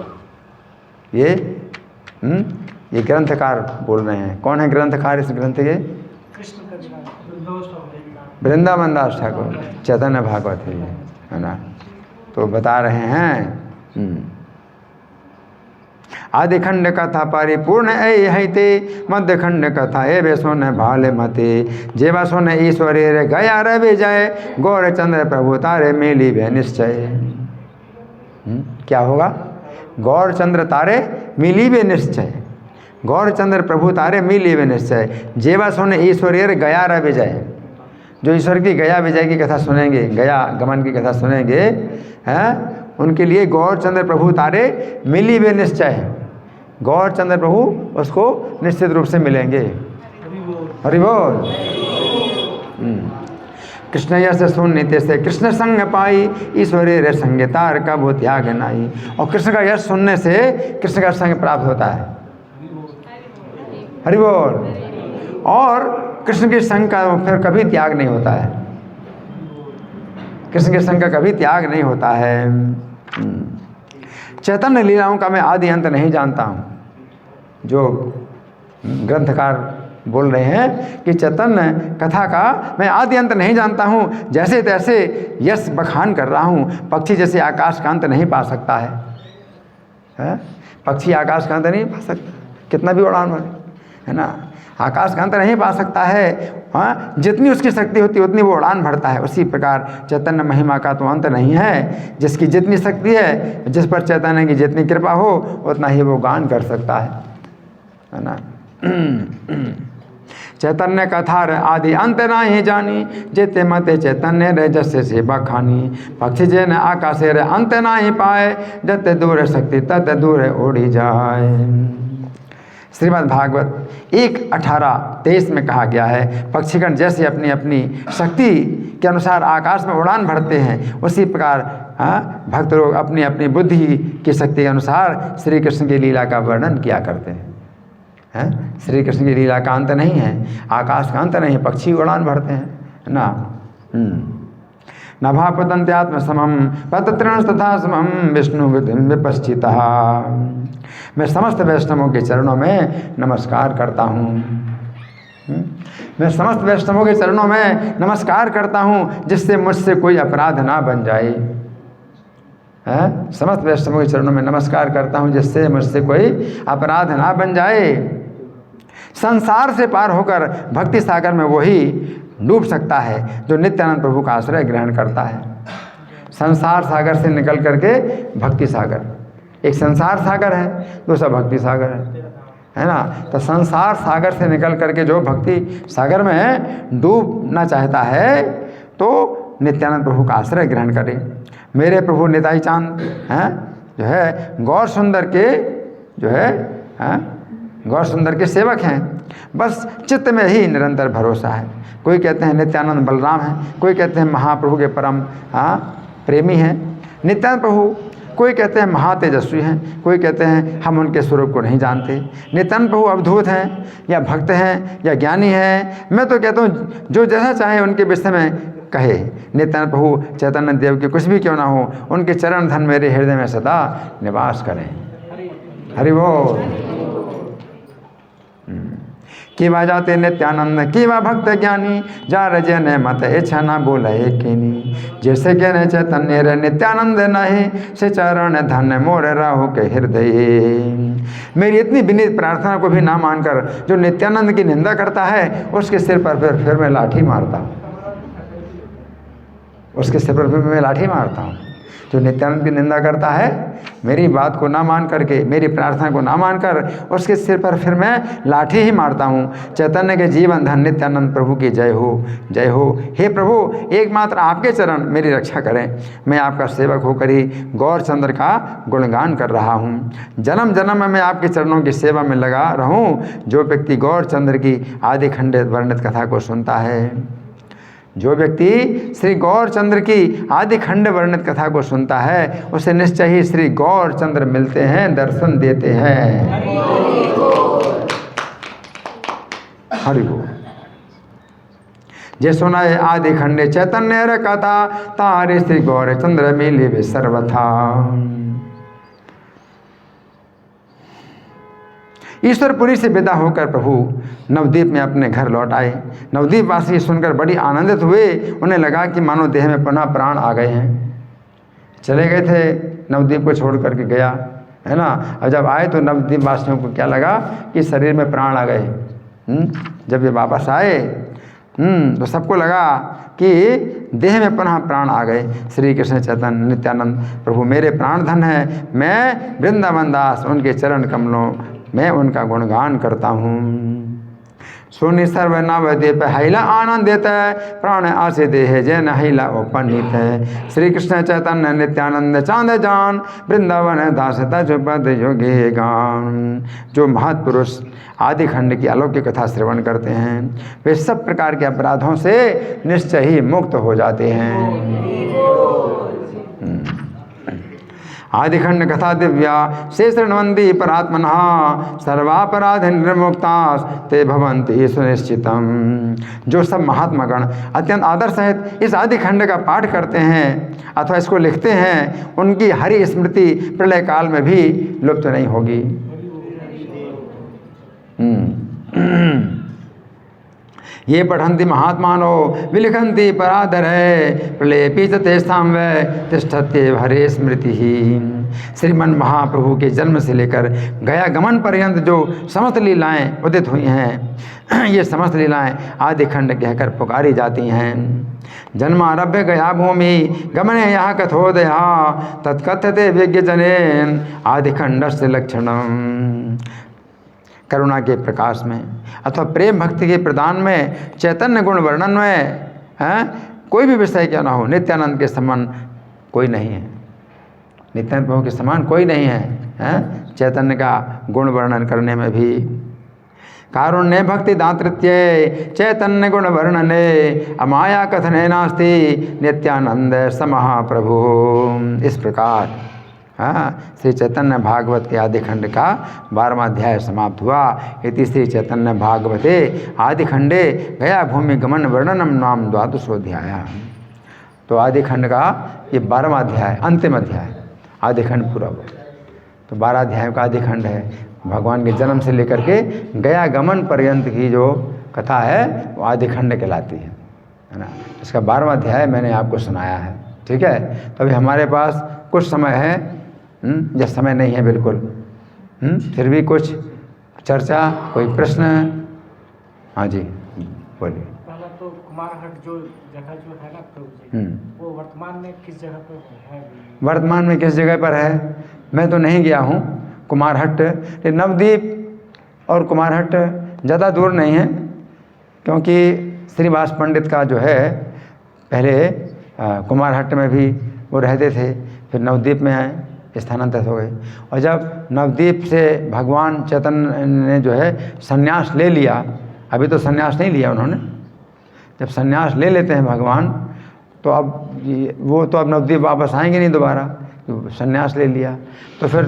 ये ग्रंथकार बोल रहे हैं। कौन है ग्रंथकार इस ग्रंथ के? वृंदावन दास ठाकुर चैतन्य भागवत है ना। तो बता रहे हैं आदि खंड कथा परिपूर्ण ऐते, मध्य खंड कथा ए बेसोन भाले मते, जेवा सोन ईश्वरी रे गया रे विजय, गौर चंद्र प्रभु तारे मिली वे निश्चय। क्या होगा? गौर चंद्र तारे मिली वे निश्चय, गौर चंद्र प्रभु तारे मिली वे निश्चय, जेवा सोन ईश्वरी रे गया रे विजय। जो ईश्वर की गया विजय की कथा सुनेंगे, गया गमन की कथा सुनेंगे, हैं, उनके लिए गौर चंद्र प्रभु तारे मिली वे निश्चय। गौर चंद्र प्रभु उसको निश्चित रूप से मिलेंगे। हरि बोल। कृष्ण यश सुनते से कृष्ण संग पाई, ईश्वरी रे संग तार का भूत त्याग नाई। और कृष्ण का यश सुनने से कृष्ण का संग प्राप्त होता है। हरि बोल। और कृष्ण के संग का फिर कभी त्याग नहीं होता है। कृष्ण के संग का कभी त्याग नहीं होता है। चैतन्य लीलाओं का मैं आदि अंत नहीं जानता हूँ। जो ग्रंथकार बोल रहे हैं कि चैतन्य कथा का मैं आदि अंत नहीं जानता हूँ, जैसे तैसे यश बखान कर रहा हूँ। पक्षी जैसे आकाश का अंत नहीं पा सकता है? पक्षी आकाश का अंत नहीं पा सकता, कितना भी उड़ान मारे, है ना। आकाश का अंत नहीं पा सकता है। हाँ, जितनी उसकी शक्ति होती है उतनी वो उड़ान भरता है। उसी प्रकार चैतन्य महिमा का तो अंत नहीं है। जिसकी जितनी शक्ति है, जिस पर चैतन्य की जितनी कृपा हो, उतना ही वो गान कर सकता है ना। चैतन्य कथार आदि अंत नहीं जानी, जेते मते चैतन्य रे जैसे सेवा खानी। पक्षी जेन आकाशे रे अंत नहीं पाए, जते दूर शक्ति तत दूर उड़ी जाए। श्रीमद् भागवत 1:18-23 में कहा गया है, पक्षीगण जैसे अपनी अपनी शक्ति के अनुसार आकाश में उड़ान भरते हैं, उसी प्रकार भक्त लोग अपनी अपनी बुद्धि की शक्ति के अनुसार श्री कृष्ण की लीला का वर्णन किया करते हैं। श्री कृष्ण की लीला का अंत नहीं है, आकाश का अंत नहीं, पक्षी उड़ान भरते हैं ना। नभा पतंत्यात्म समम पतत्रण तथा समम विष्णु विपश्चितः। मैं समस्त वैष्णवों के चरणों में नमस्कार करता हूँ। मैं समस्त वैष्णवों के चरणों में नमस्कार करता हूँ, जिससे मुझसे कोई अपराध ना बन जाए। समस्त वैष्णवों के चरणों में नमस्कार करता हूँ, जिससे मुझसे कोई अपराध ना बन जाए। संसार से पार होकर भक्ति सागर में वही डूब सकता है जो नित्यानंद प्रभु का आश्रय ग्रहण करता है। संसार सागर से निकल करके भक्ति सागर, एक संसार सागर है, दूसरा भक्ति सागर है ना। तो संसार सागर से निकल करके जो भक्ति सागर में डूबना चाहता है, तो नित्यानंद प्रभु का आश्रय ग्रहण करे। मेरे प्रभु निताई चांद हैं, जो है गौर सुंदर के, जो है गौर सुंदर के सेवक हैं। बस चित्त में ही निरंतर भरोसा है। कोई कहते हैं नित्यानंद बलराम हैं, कोई कहते हैं महाप्रभु के परम प्रेमी हैं नित्यानंद प्रभु, कोई कहते हैं महातेजस्वी हैं, कोई कहते हैं हम उनके स्वरूप को नहीं जानते। नित्यानंद प्रभु अवधूत हैं या भक्त हैं या ज्ञानी हैं, मैं तो कहता हूँ जो जैसा चाहे उनके विषय में कहे। नित्यानंद प्रभु चैतन्य देव के कुछ भी क्यों ना हो, उनके चरण धन मेरे हृदय में सदा निवास करें। हरि बोल। कि वा जाते नित्यानंद कि वा भक्त ज्ञानी जा रजे ने मत इच्छा न बोले किनी जैसे के ने चैतन्य रे नित्यानंद नहीं से चरण धन मोर राहु के हृदय। मेरी इतनी विनीत प्रार्थना को भी ना मानकर जो नित्यानंद की निंदा करता है उसके सिर पर फिर मैं लाठी मारता हूँ, उसके सिर पर फिर मैं लाठी मारता हूँ। जो नित्यानंद की निंदा करता है, मेरी बात को ना मान करके, मेरी प्रार्थना को ना मानकर उसके सिर पर फिर मैं लाठी ही मारता हूँ। चैतन्य के जीवन धन नित्यानंद प्रभु की जय हो, जय हो। हे प्रभु, एकमात्र आपके चरण मेरी रक्षा करें। मैं आपका सेवक होकर ही गौरचंद्र का गुणगान कर रहा हूँ। जन्म जन्म में मैं आपके चरणों की सेवा में लगा रहूँ। जो व्यक्ति गौरचंद्र की आदि खंडित वर्णित कथा को सुनता है, जो व्यक्ति श्री गौरचंद्र की आदि खंड वर्णित कथा को सुनता है, उसे निश्चय ही श्री गौरचंद्र मिलते हैं, दर्शन देते हैं। हरि बोल। जे सुनाए आदि खंड चैतन्य र कथा तारे श्री गौरचंद्र मिले वे सर्वथा। ईश्वरपुरी से विदा होकर प्रभु नवद्वीप में अपने घर लौट आए। नवद्वीप वासी सुनकर बड़ी आनंदित हुए। उन्हें लगा कि मानो देह में पुनः प्राण आ गए हैं। चले गए थे, नवद्वीप को छोड़ करके गया, है ना। और जब आए तो नवद्वीप वासियों को क्या लगा कि शरीर में प्राण आ गए। जब ये वापस आए तो सबको लगा कि देह में पुनः प्राण आ गए। श्री कृष्ण चैतन्य नित्यानंद प्रभु मेरे प्राण धन है। मैं वृंदावन दास उनके चरण कमलों मैं उनका गुणगान करता हूँ। सुनि सर्व नवद्वीप हैला आनंदित प्राण आसे देह जैन हैला उपनीत। श्री कृष्ण चैतन्य नित्यानंद चांद जान वृंदावन दास तज पद योगे गान। जो महत्पुरुष आदि खंड की अलौकिक कथा श्रवण करते हैं, वे सब प्रकार के अपराधों से निश्चय ही मुक्त हो जाते हैं। आदिखंड कथा दिव्या से शृण्वन्ति परात्मनः सर्वापराध निर्मुक्ता ते भवन्ति सुनिश्चितम। जो सब महात्मागण अत्यंत आदर सहित इस आदिखंड का पाठ करते हैं अथवा इसको लिखते हैं, उनकी हरि स्मृति प्रलय काल में भी लुप्त नहीं होगी। ये पठन्ति महात्मानो विलिखन्ति पराधरे प्रलेपी च तेषां वै तिष्ठत्येव हरे स्मृति ही। श्रीमन महाप्रभु के जन्म से लेकर गया गमन पर्यंत जो समस्त लीलाएं उदित हुई हैं, ये समस्त लीलाएं आदिखंड कहकर पुकारी जाती हैं। जन्मारभ्य गया भूमि गमने यहाँ कथोदया तत्कथ्यते विज्ञजनेन आदिखंडस्य लक्षणम। करुणा के प्रकाश में अथवा प्रेम भक्ति के प्रदान में, चैतन्य गुण वर्णन में कोई भी विषय क्या ना हो, नित्यानंद के समान कोई नहीं है। नित्यानंद प्रभु के समान कोई नहीं है, चैतन्य का गुण वर्णन करने में भी। कारुण्य भक्ति दातृत्य चैतन्य गुण वर्णने अमाया कथने नास्ति नित्यानंद समहा प्रभु। इस प्रकार श्री चैतन्य भागवत के आदिखंड का 12वां अध्याय समाप्त हुआ। इति श्री चैतन्य भागवते आदिखंडे गया भूमि गमन वर्णनम नाम 12वां। तो आदिखंड का ये 12वां अध्याय, अंतिम अध्याय, आदिखंड पूरा हुआ। तो 12 अध्याय का आदिखंड है। भगवान के जन्म से लेकर के गया गमन पर्यंत की जो कथा है वो आदिखंड कहलाती है ना। इसका 12वां अध्याय मैंने आपको सुनाया है, ठीक है। तो अभी हमारे पास कुछ समय है, जब समय नहीं है बिल्कुल, फिर भी कुछ चर्चा, कोई प्रश्न? हाँ जी बोलिए। पहला तो कुमारहट जो जगह जो है ना प्रभु जी, वो वर्तमान में किस जगह पर है? वर्तमान में किस जगह पर है मैं तो नहीं गया हूँ। कुमारहट नवद्वीप और कुमारहट ज़्यादा दूर नहीं है, क्योंकि श्रीवास पंडित का जो है पहले कुमारहट में भी वो रहते थे, फिर नवद्वीप में आए, स्थानांतरित हो गए। और जब नवद्वीप से भगवान चैतन्य ने जो है संन्यास ले लिया, अभी तो संन्यास नहीं लिया उन्होंने, जब संन्यास ले लेते हैं भगवान तो अब वो तो अब नवद्वीप वापस आएंगे नहीं दोबारा, संन्यास ले लिया। तो फिर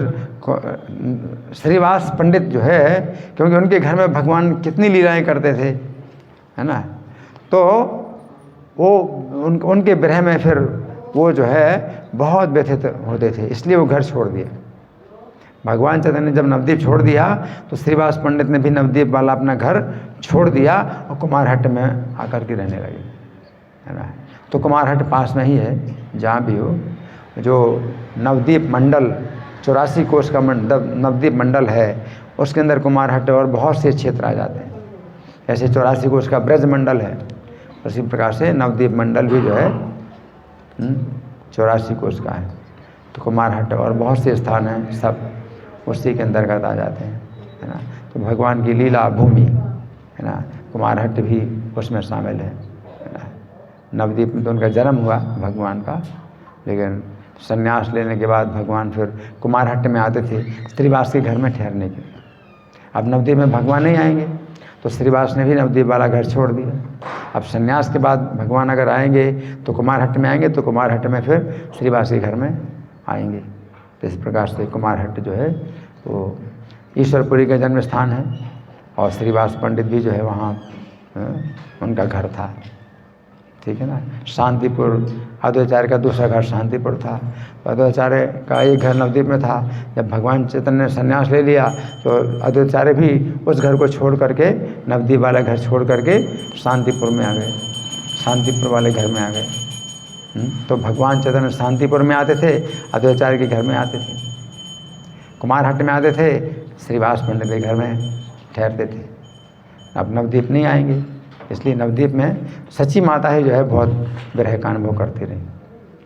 श्रीवास पंडित जो है, क्योंकि उनके घर में भगवान कितनी लीलाएं करते थे, है ना, तो वो उनके विरह में फिर वो जो है बहुत व्यथित होते थे, इसलिए वो घर छोड़ दिया। भगवान चैतन्य ने जब नवद्वीप छोड़ दिया तो श्रीवास पंडित ने भी नवद्वीप वाला अपना घर छोड़ दिया और कुमारहट्ट में आकर के रहने लगे, है ना। तो कुमारहट्ट पास में ही है, जहाँ भी हो। जो नवद्वीप मंडल 84 कोष का नवद्वीप मंडल है, उसके अंदर कुमारहट्ट और बहुत से क्षेत्र आ जाते हैं। ऐसे 84 कोष का ब्रज मंडल है, उसी प्रकार से नवद्वीप मंडल भी जो है 84 कोष का है। तो कुमारहट्ट और बहुत से स्थान हैं, सब उसी के अंतर्गत आ जाते हैं, है ना। तो भगवान की लीला भूमि, है ना, कुमारहट्ट भी उसमें शामिल है ना। नवद्वीप में तो उनका जन्म हुआ भगवान का, लेकिन संन्यास लेने के बाद भगवान फिर कुमारहट्ट में आते थे श्रीवास के घर में ठहरने के लिए। अब नवद्वीप में भगवान नहीं आएंगे तो श्रीवास ने भी नवद्वीप वाला घर छोड़ दिया। अब संन्यास के बाद भगवान अगर आएंगे तो कुमारहट्ट में आएंगे, तो कुमारहट्ट में फिर श्रीवास के घर में आएंगे। तो इस प्रकार से कुमारहट्ट जो है वो ईश्वरपुरी का जन्म स्थान है, और श्रीवास पंडित भी जो है वहाँ उनका घर था, ठीक है ना। शांतिपुर अद्वैताचार्य का दूसरा घर शांतिपुर था। तो अद्वैताचार्य का एक घर नवद्वीप में था। जब भगवान चैतन्य ने संन्यास ले लिया तो अद्वैताचार्य भी उस घर को छोड़ करके, नवद्वीप वाला घर छोड़ करके शांतिपुर में आ गए, शांतिपुर वाले घर में आ गए। तो भगवान चैतन्य शांतिपुर में आते थे, अद्वैताचार्य के घर में आते थे। कुमारहट्ट में आते थे, श्रीवास पंडित के घर में ठहरते थे। अब नवद्वीप नहीं आएंगे, इसलिए नवद्वीप में सच्ची माता ही जो है बहुत विरह का अनुभव करती रही,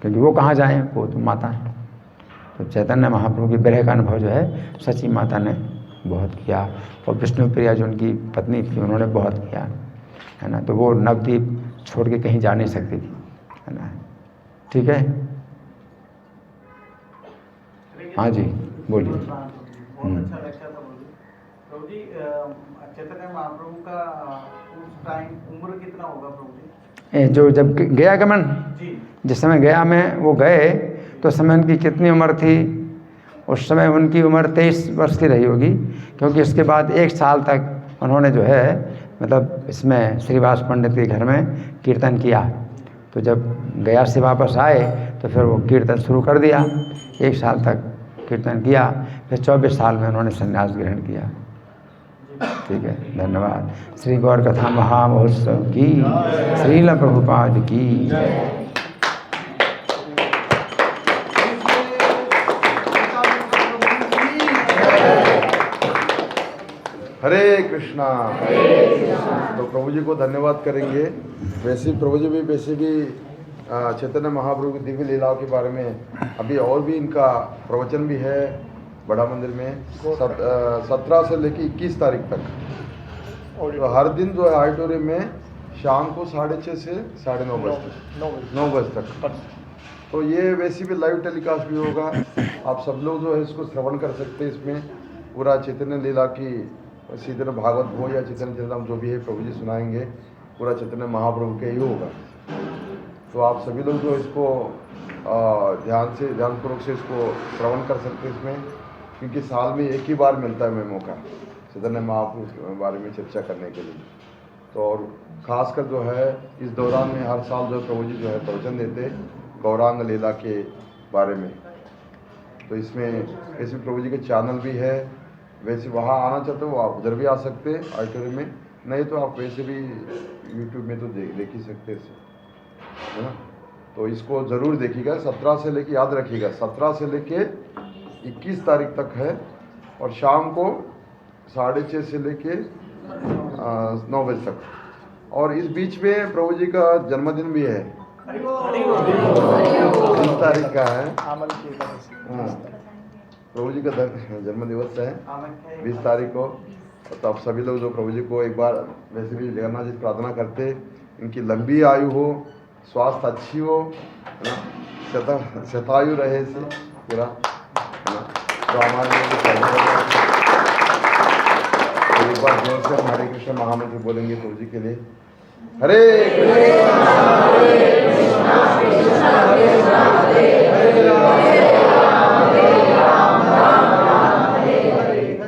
क्योंकि वो कहाँ जाएं, वो तो माता है। तो चैतन्य महाप्रभु की विरह का अनुभव जो है सच्ची माता ने बहुत किया, और विष्णुप्रिया जो उनकी पत्नी थी उन्होंने बहुत किया, है ना। तो वो नवद्वीप छोड़ के कहीं जा नहीं सकती थी, है ना। ठीक है, हाँ जी बोलिए। बहुत अच्छा लेक्चर था प्रभु जी। चैतन्य महाप्रभु का उस टाइम उम्र कितना होगा प्रभु जी? जो जब गया गमन जी, जिस समय गया में वो गए तो उस समय उनकी कितनी उम्र थी? उस समय उनकी उम्र 23 वर्ष की रही होगी, क्योंकि इसके बाद 1 साल तक उन्होंने जो है मतलब इसमें श्रीवास पंडित के घर में कीर्तन किया। तो जब गया से वापस आए तो फिर वो कीर्तन शुरू कर दिया, 1 साल तक कीर्तन किया, फिर 24 साल में उन्होंने संन्यास ग्रहण किया। ठीक है, धन्यवाद। श्री गौर कथा महामहोत्सव की, श्रील प्रभुपाद की। हरे कृष्णा। तो प्रभु जी को धन्यवाद करेंगे। वैसे प्रभु जी भी चैतन्य महाप्रभु की दिव्य लीलाओं के बारे में अभी और भी इनका प्रवचन भी है बड़ा मंदिर में 17 से लेकर 21 तारीख तक। तो हर दिन जो है ऑडिटोरियम में शाम को 6:30 से 9:30 बजे तक 9 बजे तक। तो ये वैसे भी लाइव टेलीकास्ट भी होगा, आप सब लोग जो है इसको श्रवण कर सकते हैं। इसमें पूरा चैतन्य लीला की चैतन्य भागवत हो या चैतन्य चरितम जो भी है प्रभु जी सुनाएंगे, पूरा चैतन्य महाप्रभु के ही होगा। तो आप सभी लोग जो इसको ध्यानपूर्वक से इसको श्रवण कर सकते हैं इसमें, क्योंकि साल में एक ही बार मिलता है हमें मौका चैतन्य महाप्रभु के बारे में चर्चा करने के लिए। तो और ख़ासकर जो है इस दौरान में हर साल जो प्रभु जी जो है प्रवचन देते गौरांग लीला के बारे में। तो इसमें ऐसे प्रभु जी के चैनल भी है, वैसे वहाँ आना चाहते हो आप उधर भी आ सकते हैं ऑडिटोरियम में, नहीं तो आप वैसे भी यूट्यूब में तो देख ही सकते हैं, है ना। तो इसको ज़रूर देखिएगा। 17 से लेके, याद रखिएगा 17 से लेके 21 तारीख तक है, और शाम को 6:30 से लेके 9 बजे तक। और इस बीच में प्रभु जी का जन्मदिन भी है, 20 तारीख का है। हाँ, प्रभु जी का जन्म दिवस है 20 तारीख को। तो आप सभी लोग जो प्रभु जी को एक बार वैसे भी जगन्नाथ जी प्रार्थना करते, इनकी लंबी आयु हो, स्वास्थ्य अच्छी हो, है ना, शतायु रहे इसे पूरा, है ना। तो हमारे एक बार जोर से हरे कृष्ण महामंत्र बोलेंगे प्रभु जी के लिए। हरे कृष्ण।